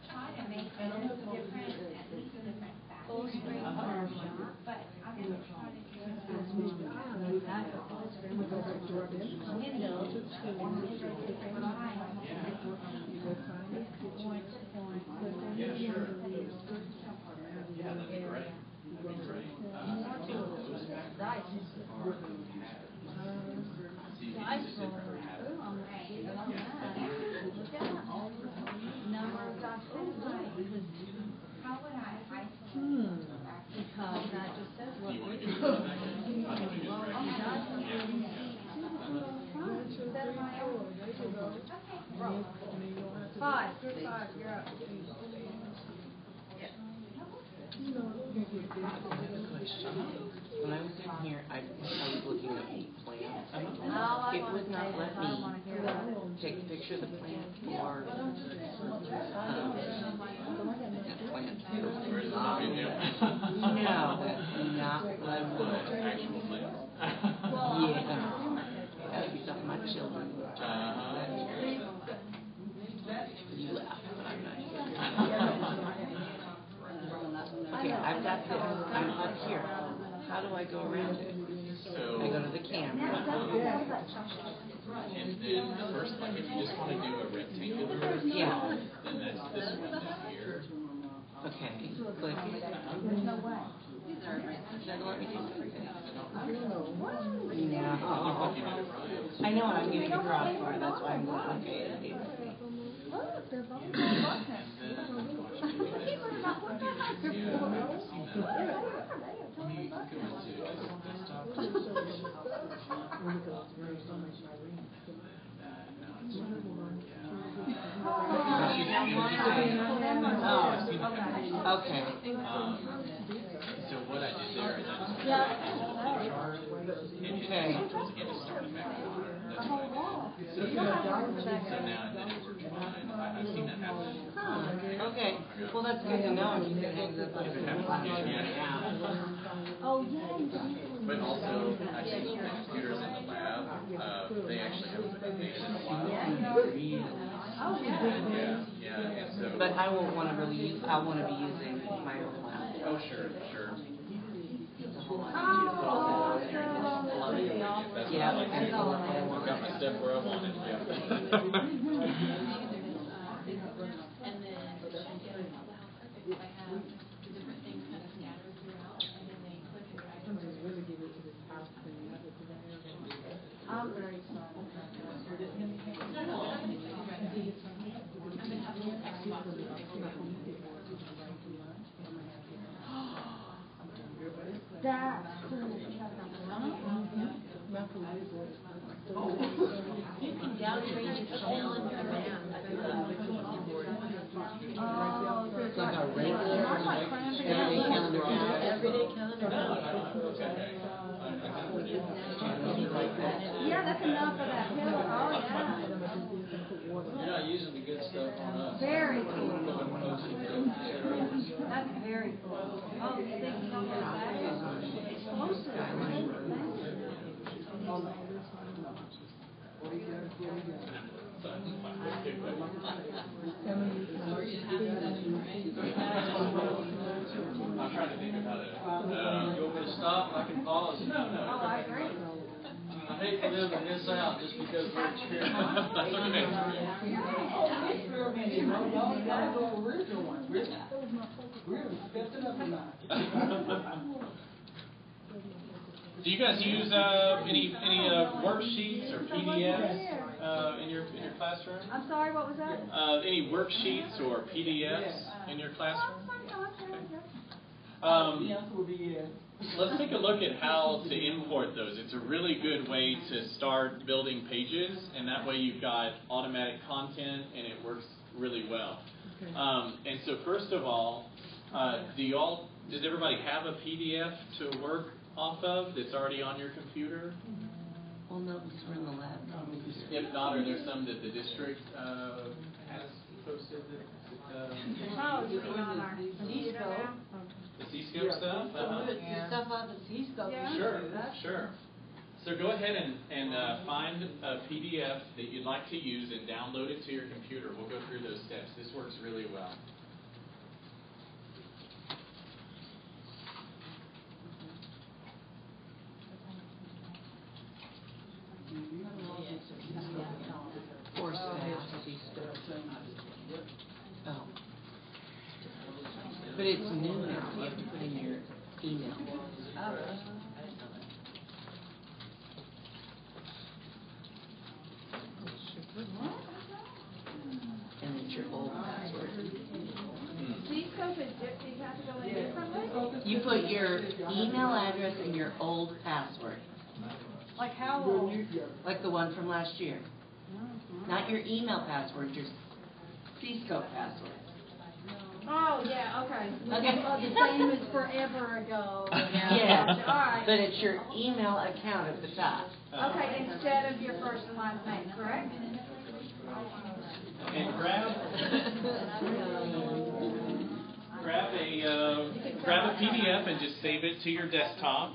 Try to make it different, at least different facets. But I'm gonna try to do it. Yeah, sure. Yeah, that'd be great. That'd be great. Those backgrounds are patterns. So you can use a different pattern. Number of documents. How would I isolate? Because that just says Do what you want we to do. do that back then? Why don't we just drag it? Five. When I was in here, I was looking at the plants. It would not let me take a picture of the plant or plant. Where's the video? No, not what I would. Actual plants. Yeah. That would be something my children would Uh-huh. You laugh, but I'm not here. Okay, I've got this. I'm up here. How do I go around it? So, I go to the camera. and then the first, like, if you just want to do a rectangular, Yeah. then that's this window here. Okay. Click. There's no way. Doesn't let me do everything. Yeah. I know what I'm getting a cross for. That's why I'm going, okay. Look, they're both And then, watch me do this. Yeah, I've seen that. Let me go into just desktop. Okay. So what I did there is I just put that chart and it tools again to start effect. That's what I did. So now and then it works fine. I've seen that happen. Okay. Well, that's good to know. You can hang this up and have fun right now. Oh, yeah. But also, I've seen computers in the lab, they actually haven't been updated in a while. Oh, yeah. Yeah, and so. But I won't want to really use, I want to be using my own laptop. Oh, sure, sure. Oh, That's Yeah, what I like. I've got my stuff where I want it, yeah. And then I have different things kind of scattered throughout, and then they click it right over. I'm very sorry. That's cool. You can downgrade your calendar around. stuff on us. Very cool. Posting things, et cetera. That's very cool. Oh, thinking on that. Explosive. I'm trying to think about it. You want me to stop? I can pause. Oh, I agree. I hate for them to miss out just because we're experiencing. Do you guys use any worksheets or PDFs in your classroom? I'm sorry, what was that? Any worksheets or PDFs in your classroom? Let's take a look at how to import those. It's a really good way to start building pages, and that way you've got automatic content, and it works really well. And so first of all, does everybody have a PDF to work off of that's already on your computer? Well, no, because we're in the lab. If not, are there some that the district has posted that Oh, it's on our computer now? the C-Scope stuff? Stuff on the C-Scope. Yeah. Sure. So go ahead and find a PDF that you'd like to use and download it to your computer. We'll go through those steps. This works really well. Or staff, C-Scope. Oh. But it's new now. You have to put in your email. And it's your old password. C-Scope is you have to go in differently? You put your email address and your old password, Like how old? like the one from last year. Not your email password, your C-Scope password. Oh, yeah, okay. Okay. The same as forever ago. Yeah, All right. but it's your email account at the top. Okay, instead of your first and last name, correct? And grab a PDF and just save it to your desktop.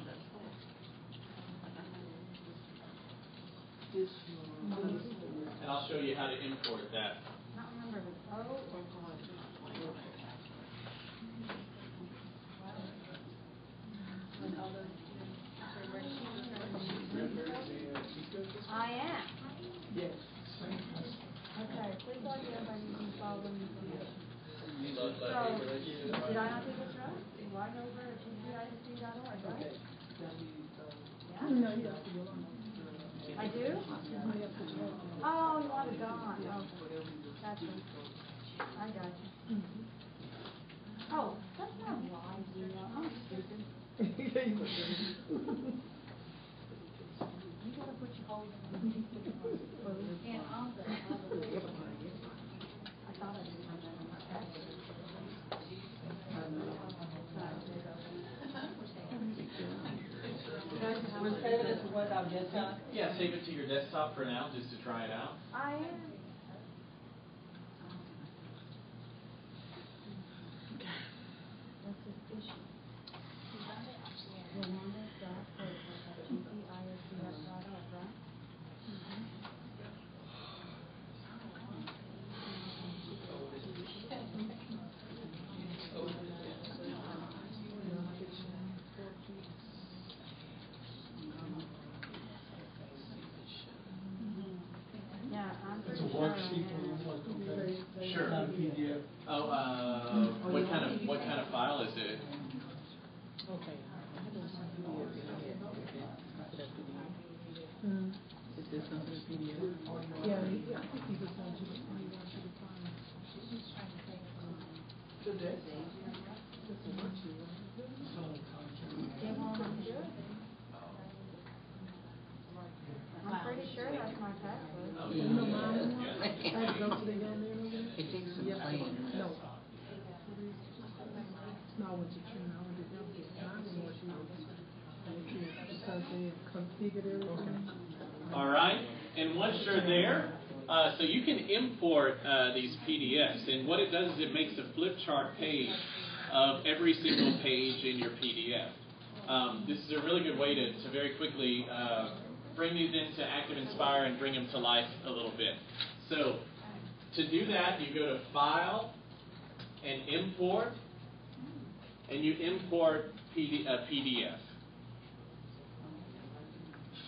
And I'll show you how to import that. I don't remember if it's O or I am. Yes. Okay, please log in by using following information. So, Did I not do this right? Log over to tcisd.org, right? No, you have to go on. I do? Oh, you want it gone. Oh, gotcha. I got you. Oh, that's not wise, you know. I'm stupid. You gotta put your whole and all the I thought I didn't have that on my password. We're saving it to what our desktop? Yeah, save it to your desktop for now, just to try it out. I am. What's this issue? It's a worksheet for you, okay? Sure. Not a PDF. Oh, what kind of file is it? Okay. Is this something in PDF? Yeah, I think he just wants you to find out you to find. Today? Just a worksheet, right? I'm pretty sure that's my password. Oh, You know mine? I had to go to the down there over there. It takes some playing. No. No, I went to Trina, I went to Delphi. I don't know what she was. Because they configured everything. All right, and once you're there, So you can import these PDFs, and what it does is it makes a flip chart page of every single page in your PDF. This is a really good way to very quickly bring these into Active Inspire and bring them to life a little bit. So to do that, you go to File and Import, and you import PDF.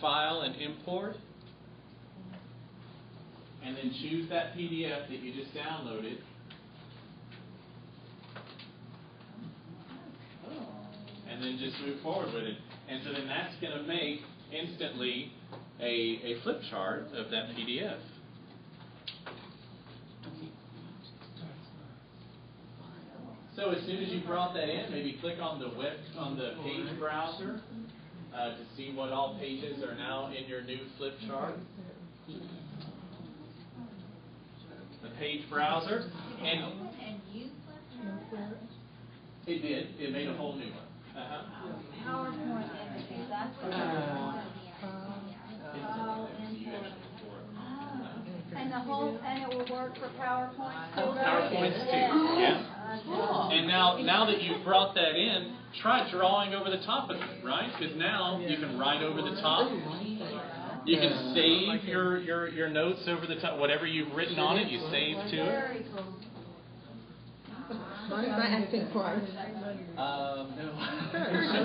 File and Import, and then choose that PDF that you just downloaded. And then just move forward with it. And so then that's going to make instantly a flip chart of that PDF. So as soon as you brought that in, maybe click on the page browser to see what all pages are now in your new flip chart. The page browser, and it did. It made a whole new one. PowerPoint images, that's what and it will work for PowerPoints too, right? PowerPoints too, yeah. And now that you've brought that in, try drawing over the top of it, right? Because now you can write over the top. You can save your notes over the top. Whatever you've written on it, you save to it. Very cool. Mine's not acting twice. No. I'm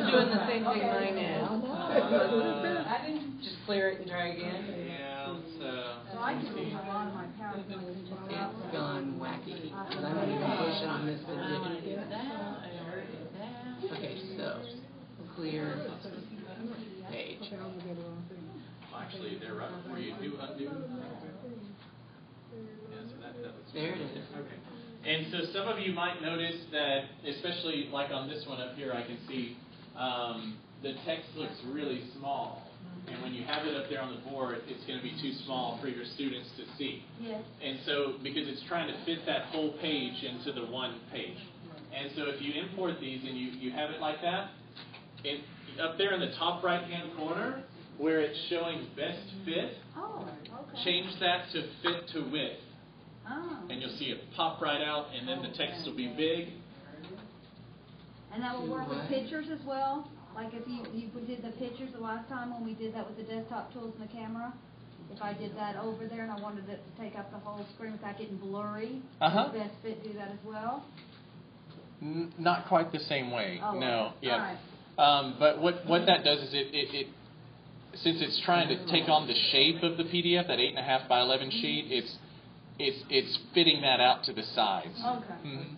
doing the same thing mine is. Just clear it and try again. Yeah, So I can use a lot of my PowerPoints and just It's gone wacky. Because I'm not even pushing on this position. Okay, so clear page. Actually, they're right before you do undo. Yeah, so that was there it is. Okay. And so some of you might notice that, especially like on this one up here, I can see the text looks really small. And when you have it up there on the board, it's going to be too small for your students to see. Yes. And so, because it's trying to fit that whole page into the one page. And so if you import these and you have it like that, up there in the top right-hand corner, where it's showing best fit, change that to fit to width. And you'll see it pop right out, and then the text will be big. And that will work with pictures as well? Like if you did the pictures the last time when we did that with the desktop tools and the camera? If I did that over there and I wanted it to take up the whole screen without getting blurry, would best fit do that as well? Not quite the same way. Oh, no. okay. Yeah. All right. But what that does is it since it's trying to take on the shape of the PDF, that 8.5 by 11 sheet, it's fitting that out to the sides. Okay. Mm-hmm.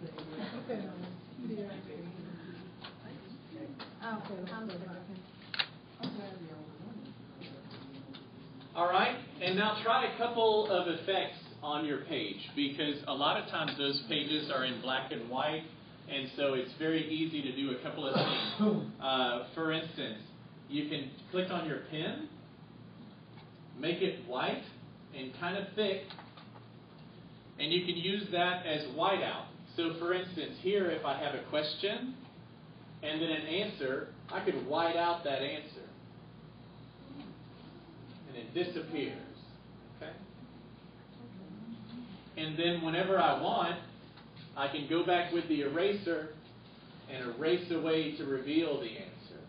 All right, and now try a couple of effects on your page, because a lot of times those pages are in black and white, and so it's very easy to do a couple of things. For instance, you can click on your pen, make it white and kind of thick, and you can use that as whiteout. So for instance, here if I have a question and then an answer, I could white out that answer. And it disappears. Okay? And then whenever I want, I can go back with the eraser and erase away to reveal the answer.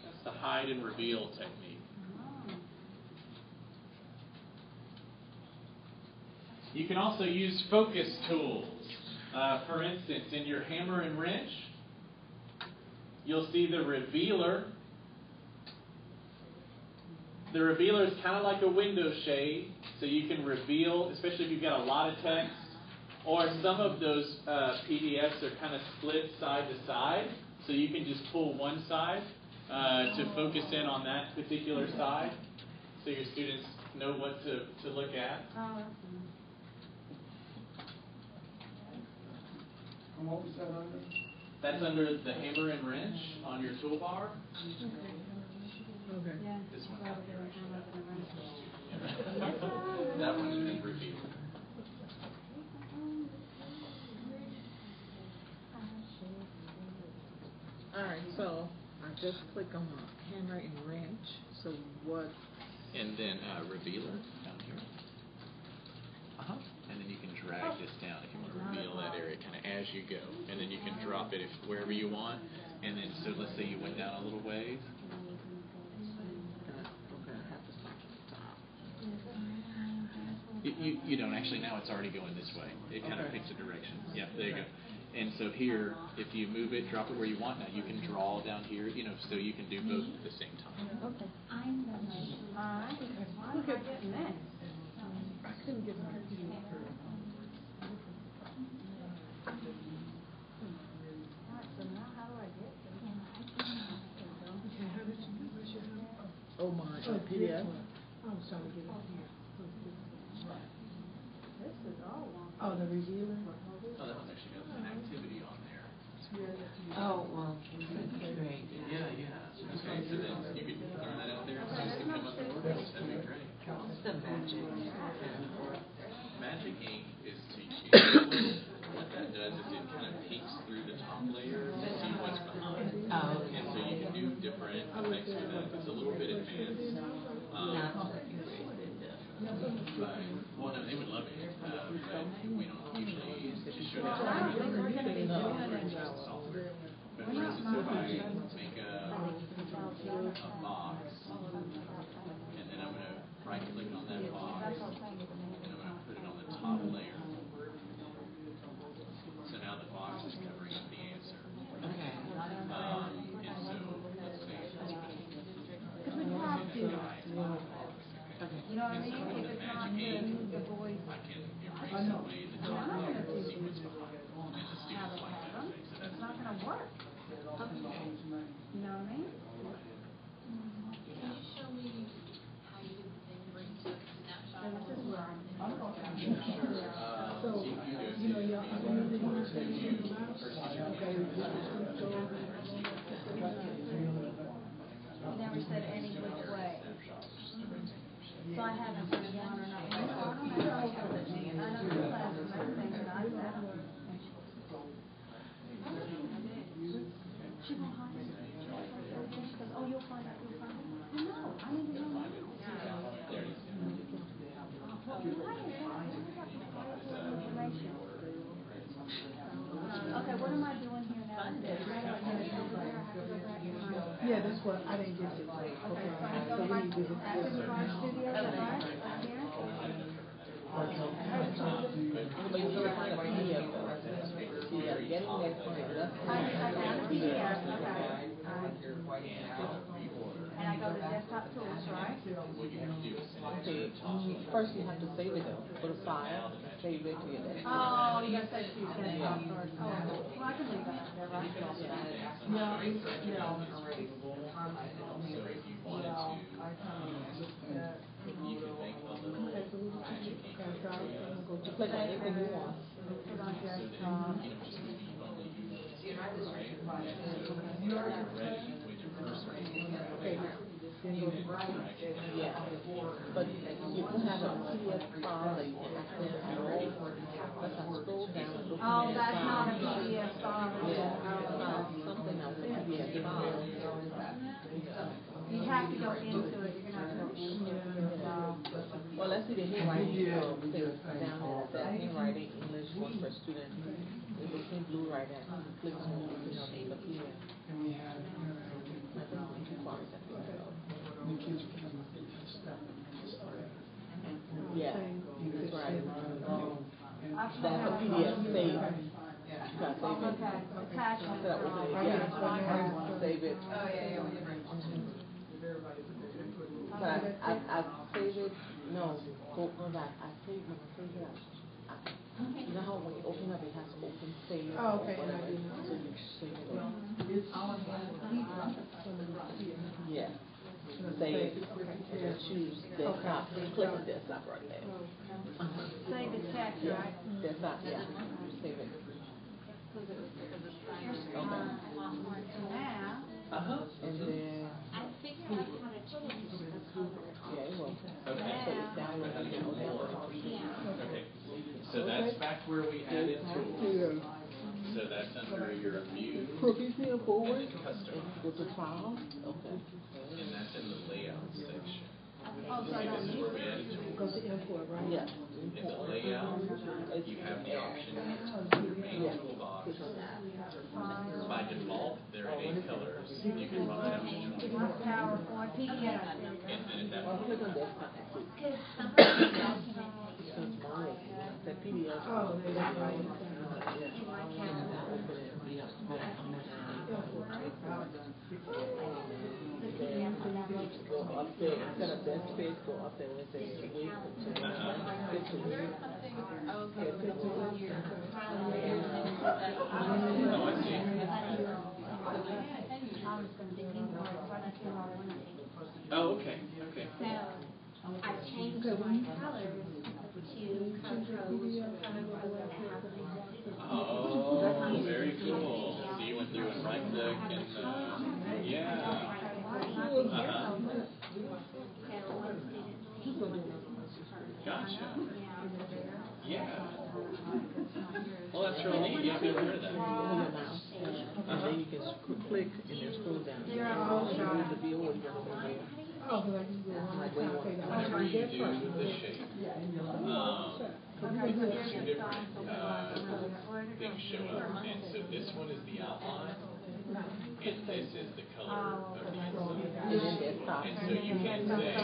That's the hide and reveal technique. You can also use focus tools. For instance, in your hammer and wrench, you'll see the revealer. The revealer is kind of like a window shade, so you can reveal, especially if you've got a lot of text, or some of those PDFs are kind of split side to side, so you can just pull one side to focus in on that particular side, so your students know what to look at. And what was that under? That's under the hammer and wrench on your toolbar. Okay. Yeah. This one down here, actually. That one is revealed. Alright, so I just click on the hammer and wrench. So what? And then revealer down here. as you go, and then you can drop it wherever you want. And then, so let's say you went down a little ways. You don't actually, now it's already going this way. It kind of picks a direction. Yeah, there you go. And so here, if you move it, drop it where you want. Now you can draw down here, so you can do both at the same time. Okay. Alright, look at this mess. I couldn't get my Alright, so now how do I get this? Oh my, PDF. I was trying to get it here. This is all wrong. Oh, the reviewer? Oh, that one's actually got an activity on there. Oh, well, great. Yeah, yeah. Okay, so then you could throw that out there and students can come up and work on it. That'd be great. What's the magic? Magic ink is teaching. What that does is it kind of peeks through the top layer to see what's behind. Oh, okay. And so you can do different effects with that. It's a little bit advanced. Not But, well, no, they would love it. But we don't usually just show I don't think we're gonna be doing it. software. But for instance, if I make a box, and then I'm going to right click on that box, and I'm going to put it on the top layer. So now the box is covering up the answer. okay. And so, let's say, Because we have to. You know what I mean? If it's not the voice. I can erase away the top layer and see what's behind. And the students like that effect. So It's that's not gonna work. You know what I mean? Can you show me how you did the thing where you took a snapshot? So this is where I'm. So, you know, y'all, I don't know that you're saying about, okay, He never said any which way. So I haven't put one or not. I don't know. I know the class and everything that I said. She won't hide it. Because, oh, you'll find out. I know. I need to know. Well, you hide it. Information. Okay, what am I doing here now? yeah, that's what, I didn't get it. Okay, so we need to do this. Studio, is that right? Up here? But you still find a PDF though. Yeah, getting that part, that's. I found a PDF, okay. And I go to desktop tools, right? Okay, first you have to save it though, go to file, save it to your desktop. Oh, you gotta say choose desktop first. Oh, well, I can leave that up there, right? So if you wanted to, you could make a little magic ink. You click on anything you want. Put on So desktop. then, just if you only use it, right? So when you're ready, when you're first ready, Okay. Yeah, but you can have a PDF file that you can access all. Let's scroll down and look. Oh, that's not a PDF file. Yeah, something else, a PDF file. You have to go into it, you're gonna have to go into it. Well, let's see the handwriting, things down there, that handwriting, English, one for students. It looks in blue right there, click on it, you know, the PDF. I don't think too far, that's what I know. Yeah, that's right. That's a PDF, save. You gotta save it. Okay, attachment. Instead of opening it, yeah, save it. Oh, yeah, But I save it, no, go back, I save it, you know how when you open up, it has open save Oh, or okay. whatever, so you save it. Yeah. Save, and then choose desktop, click on desktop right there. Save as text, right? Desktop, yeah, save it. Now, And then, I figured out how to change the color. yeah, it will. Okay. So it's download. Yeah. Okay. So that's back where we added tools. So that's under your view. Proficiency forward, And then custom. and go to file, okay. And that's in the layout section. Oh, so I don't This is need where we added tools. Go to import, right? Yeah. In the layout, you have the option to your main toolbox. By default, they're in 8 colors. You can run them each one. PowerPoint, PDF. And then at that Well, point, click on desktop. Because some of the documentation So it's mine. That PDF. Oh, they got right. in my calendar. Open it. Yeah. The PDF for that looks Go up there, instead of that space, go up there and it says wait for change. Fit to read. Okay. Fit to read. Oh, I see. I was gonna dig in for it, so I just didn't want to take. Oh, okay, okay. So I changed my colors to colors. Oh, very cool. So you went through and right click and, yeah. Gotcha. Yeah. Well, that's really neat. You have to heard that. And then you can click and then scroll down. Read the view or you go over there. Oh, like you go on. Like where you want to go. Whenever you do the shape, two different things show up. And so this one is the outline, and this is the color of the inside. And then desktop. And so you can say,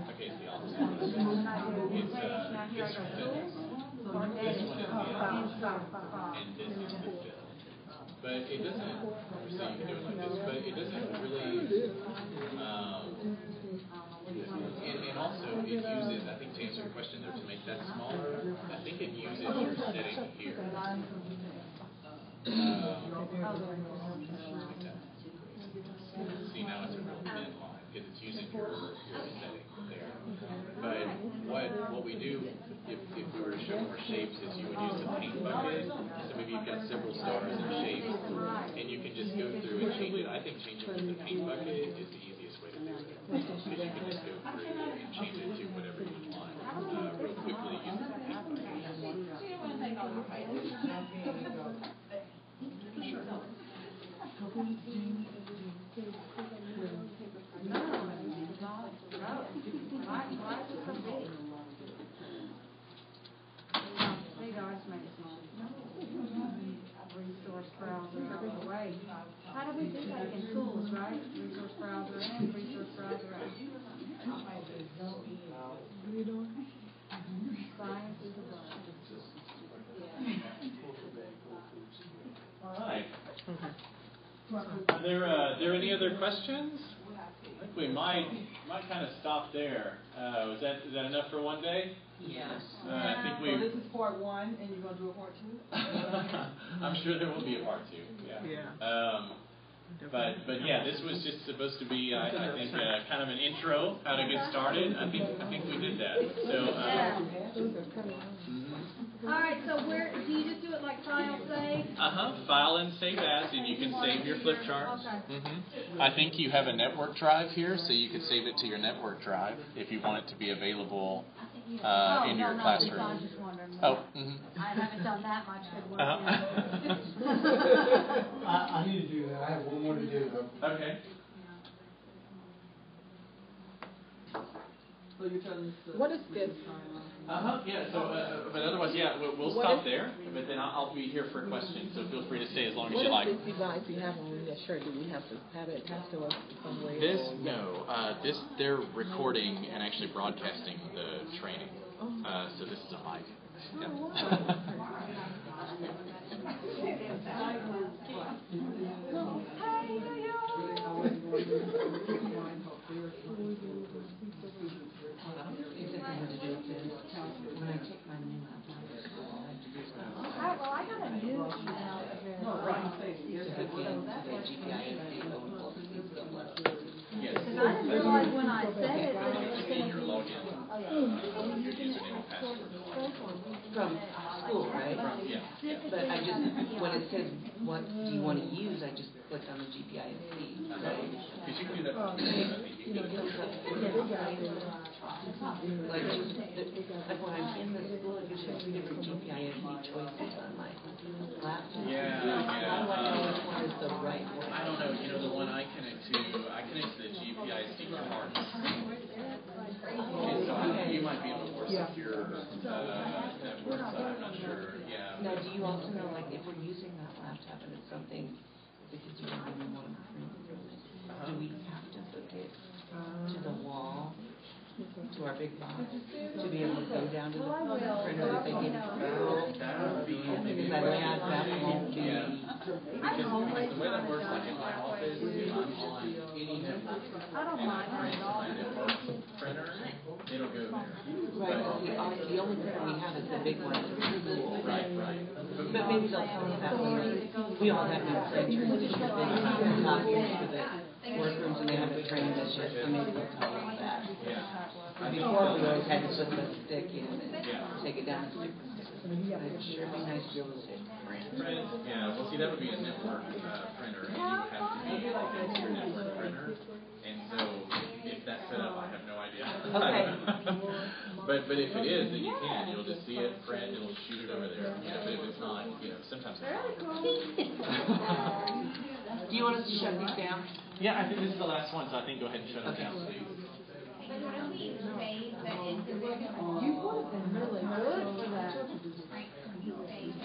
okay, it's the opposite. It's this one is this, and this is the fill. But it doesn't, so you can do it like this, but it doesn't really, and also it uses, I think to answer your question though, to make that smaller, I think it uses your setting here. See, now it's a real thin line, because it's using your setting there. But what we do, if we were to show more shapes, is you would use the paint bucket. So maybe you've got several stars and shapes, and you can just go through and change it. I think changing with the paint bucket is the easiest way to do it. Because you can just go through and change it to whatever you want real quickly using the paint bucket. Resource browser away. How do we do that in tools, right? Resource browser in, resource browser out. Science is a All right. Are there any other questions? I think we might kind of stop there. Is that enough for one day? Yes. I think So this is part 1, and you're going to do a part 2? I'm sure there will be a part 2. Yeah. But yeah, this was just supposed to be, I think, kind of an intro, how to get started. I think we did that. So. All right, so where do you just do it like file save? File and save as, and you can save your flip chart. Okay. I think you have a network drive here, so you could save it to your network drive if you want it to be available in your classroom. I was just wondering. Oh. I haven't done that much good work yet. I need to do that. I have one more to do though. Okay. So you're telling us What is this? Yeah. So, but otherwise, yeah, we'll stop there. But then I'll be here for questions. So feel free to stay as long as you like. What is this device you have on your shirt? Do we have to have it attached to us some way? This they're recording and actually broadcasting the training. So this is a mic. Yeah. Well, I got a new email address. Because I didn't realize when I said it that it was going to be. Oh, yeah. From school, right? But I just, when it says, what do you want to use, I just clicked on the GPISC, right? Because you can do that. it comes up like when I'm in the school, it gives me 3 different GPISD choices on my laptop. Yeah. How do I know which one is the right one? I don't know. You know, the one I connect to the GPISD card. And so you might be able to more secure network, so I'm not sure. Yeah. Now, do you also know, like, if we're using that laptop and it's something because you really want to print from it, do we have to hook it to the wall, to our big box, to be able to go down to the printer that they get it from? That would be maybe that won't be. Because the way that works, like in my office, if I'm on any network and I print my network printer, it'll go there. Right. The only printer we have is the big one at the school. Right. But maybe they'll tell us that we all have new printers, because they've been copies for the workrooms and they haven't trained us yet, so maybe they'll tell us that. Before we always had to put the stick in and take it down and stick the stick. It'd sure be nice to be able to say print. Yeah, well, see, that would be a network printer, and you have to be against your network printer. And so, if that's set up, I have no idea. Okay. But if it is, then you can. You'll just see it, print, it'll shoot it over there. Yeah, but if it's not, sometimes it's not. Do you want us to shut these down? Yeah, I think this is the last one, so I think go ahead and shut it down, please. But how do we save the individual? You would have been really good for that. Right, we save it.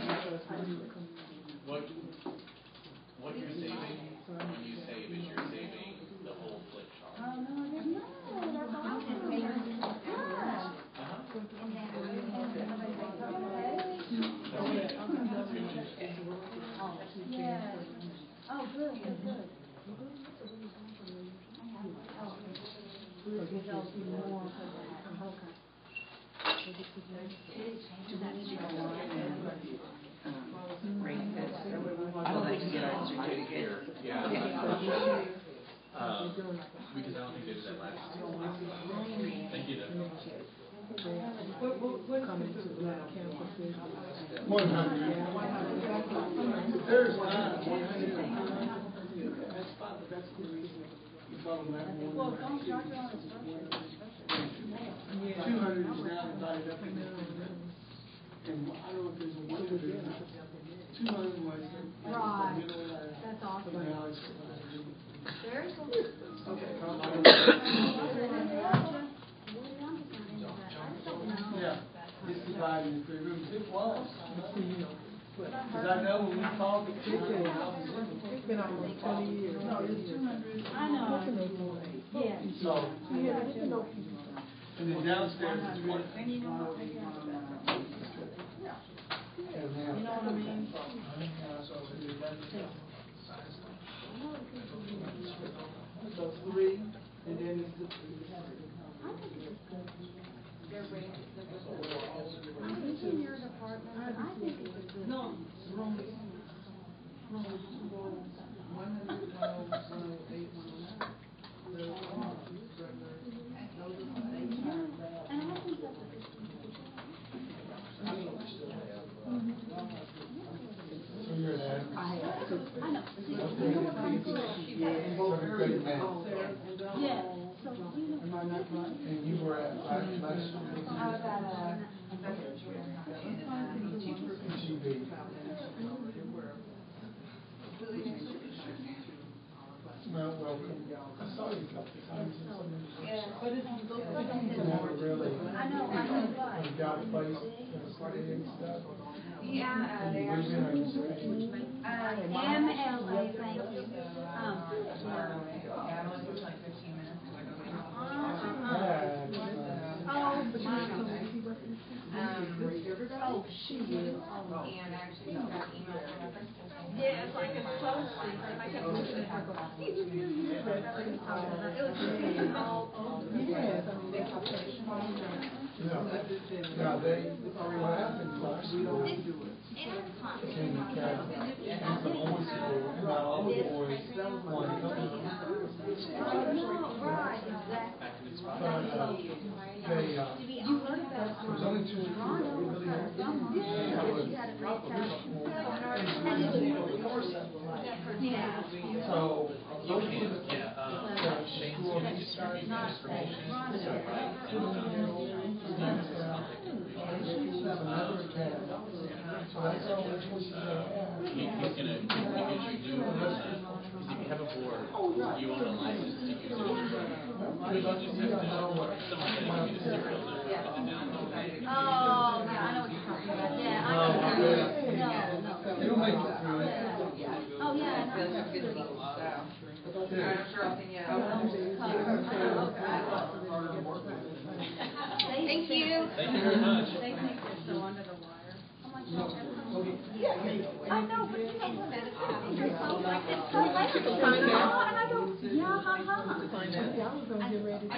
What you're saving when you save is you're saving the whole flip chart. Oh, no, I didn't know. That's awesome. Yeah. Yeah. Oh, good. I would like to get our certificate. Yeah. Because I don't think they did that last. Thank you, though. 100. There's that's about the best reason. You follow that one. Well, don't charge her on the structure. 200 is now divided up in this. And I don't know if there's a 100 or not. 200 was the Right. middle of that. That's awesome. Now it's Very cool. okay. Yeah, it's divided in 3 rooms. It was. Because I know when we called the kitchen, It's been almost 20 years. no, it's 200. I know. Yeah. So, Yeah, you know. and then downstairs is 1. And you know what? You know what I mean? So 3, and then it's the I think in your department, I think it's a good. No, wrong. And I think that's a good thing. So you're there. I know. Yeah. So, Am I not right? And you were at last year? I was at TV. Well, welcome. I saw you a couple of times. but it's Never really. I know, but. You got a place to stay and stuff. Yeah, And you live in or you stay? MLA, thank you. Oh, she is. And actually, got email from my principal saying. Yeah, it's like a close thing. I kept looking at her going, it was really all over. Yes. Now, what happened was, in the cabin, and the boys were, not all the boys wanted to come. Right, exactly. They, You heard about there was only 2 people that really had. Yeah. So, You can, yeah. Shane, you can just not run it. He's gonna, because you do, because if you have a board, you own a license to use it. You just have to, someone's gonna give you the serial number with the download. Oh, yeah, I know what you're talking about. Yeah, I know. No. Oh, yeah, I know. I'm sure I'll see you. Thank you. Thank you very much. They think they're so under the wire. How much is that? I know, but you know what? It's so like, it's so like, it's so and I go, yeah, Yeah, I was gonna get ready to.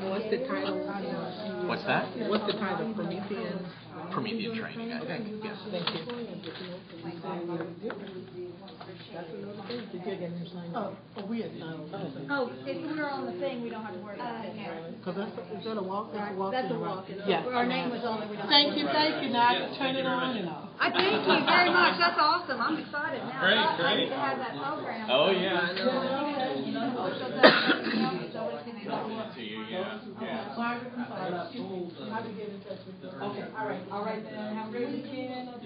What's the title? What's that? What's the title? Promethean? Promethean training, I think, yes. Thank you. Did you get him signed up? Oh, we had signed. Oh, if we're on the thing, we don't have to worry about it. Cause is that a walk? That's a walk. That's a walk. Yeah. Our name was on there, we don't have to Thank worry you, about it. thank you. Now I can turn it on and off. I thank you very much, that's awesome, I'm excited now. Great, I great. need to have that program. Oh, yeah. To you, yeah. Margaret, I'm sorry. How to get in touch with you? Okay, all right then. Have a great weekend. Can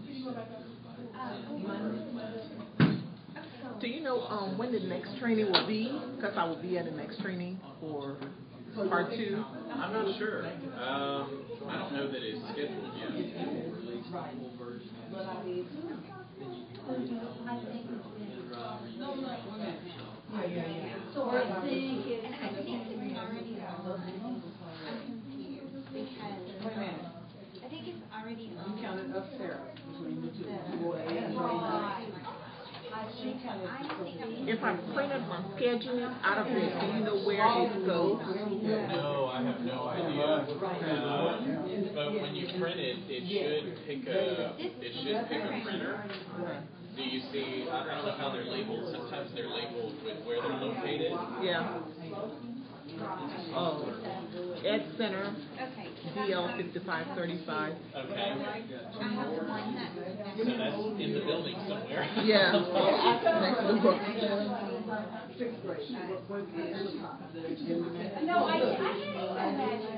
you go back up? Do you know when the next training will be? Because I will be at the next training for part 2. I'm not sure. I don't know that it's scheduled yet. But I mean, So I think it's. And I think it's already on. I'm confused because. wait a minute. I think it's already on. You counted up Sarah between the two. If I printed my schedule out of it, do you know where it goes? No, I have no idea. But when you print it, it should pick a printer. Do you see, I don't know how they're labeled. Sometimes they're labeled with where they're located. Yeah. Oh, Ed Center, Okay. DL 5535. Okay. I have the one that. So that's in the building somewhere. Yeah. Next to the book. Sixth grade. No, I can't imagine.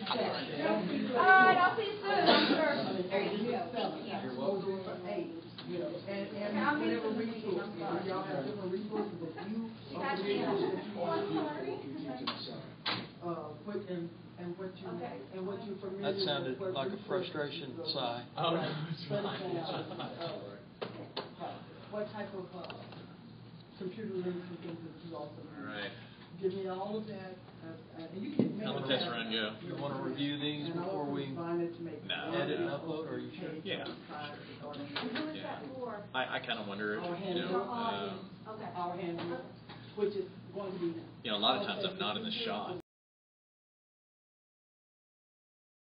All right, I'll see you soon, I'm sure. And whatever resources, y'all have different resources that you put in, and what you familiar with. That sounded like a frustration sigh. Oh, no, it's fine. What type of computer links and things that you also use. Right. Give me all of that, and you can make. How the test run go? You want to review these before we edit and upload, or are you sure? Yeah. Who is that for? I kind of wonder, Our you know, Okay. Our handbook, which is going to be. a lot of times I'm not in the shop.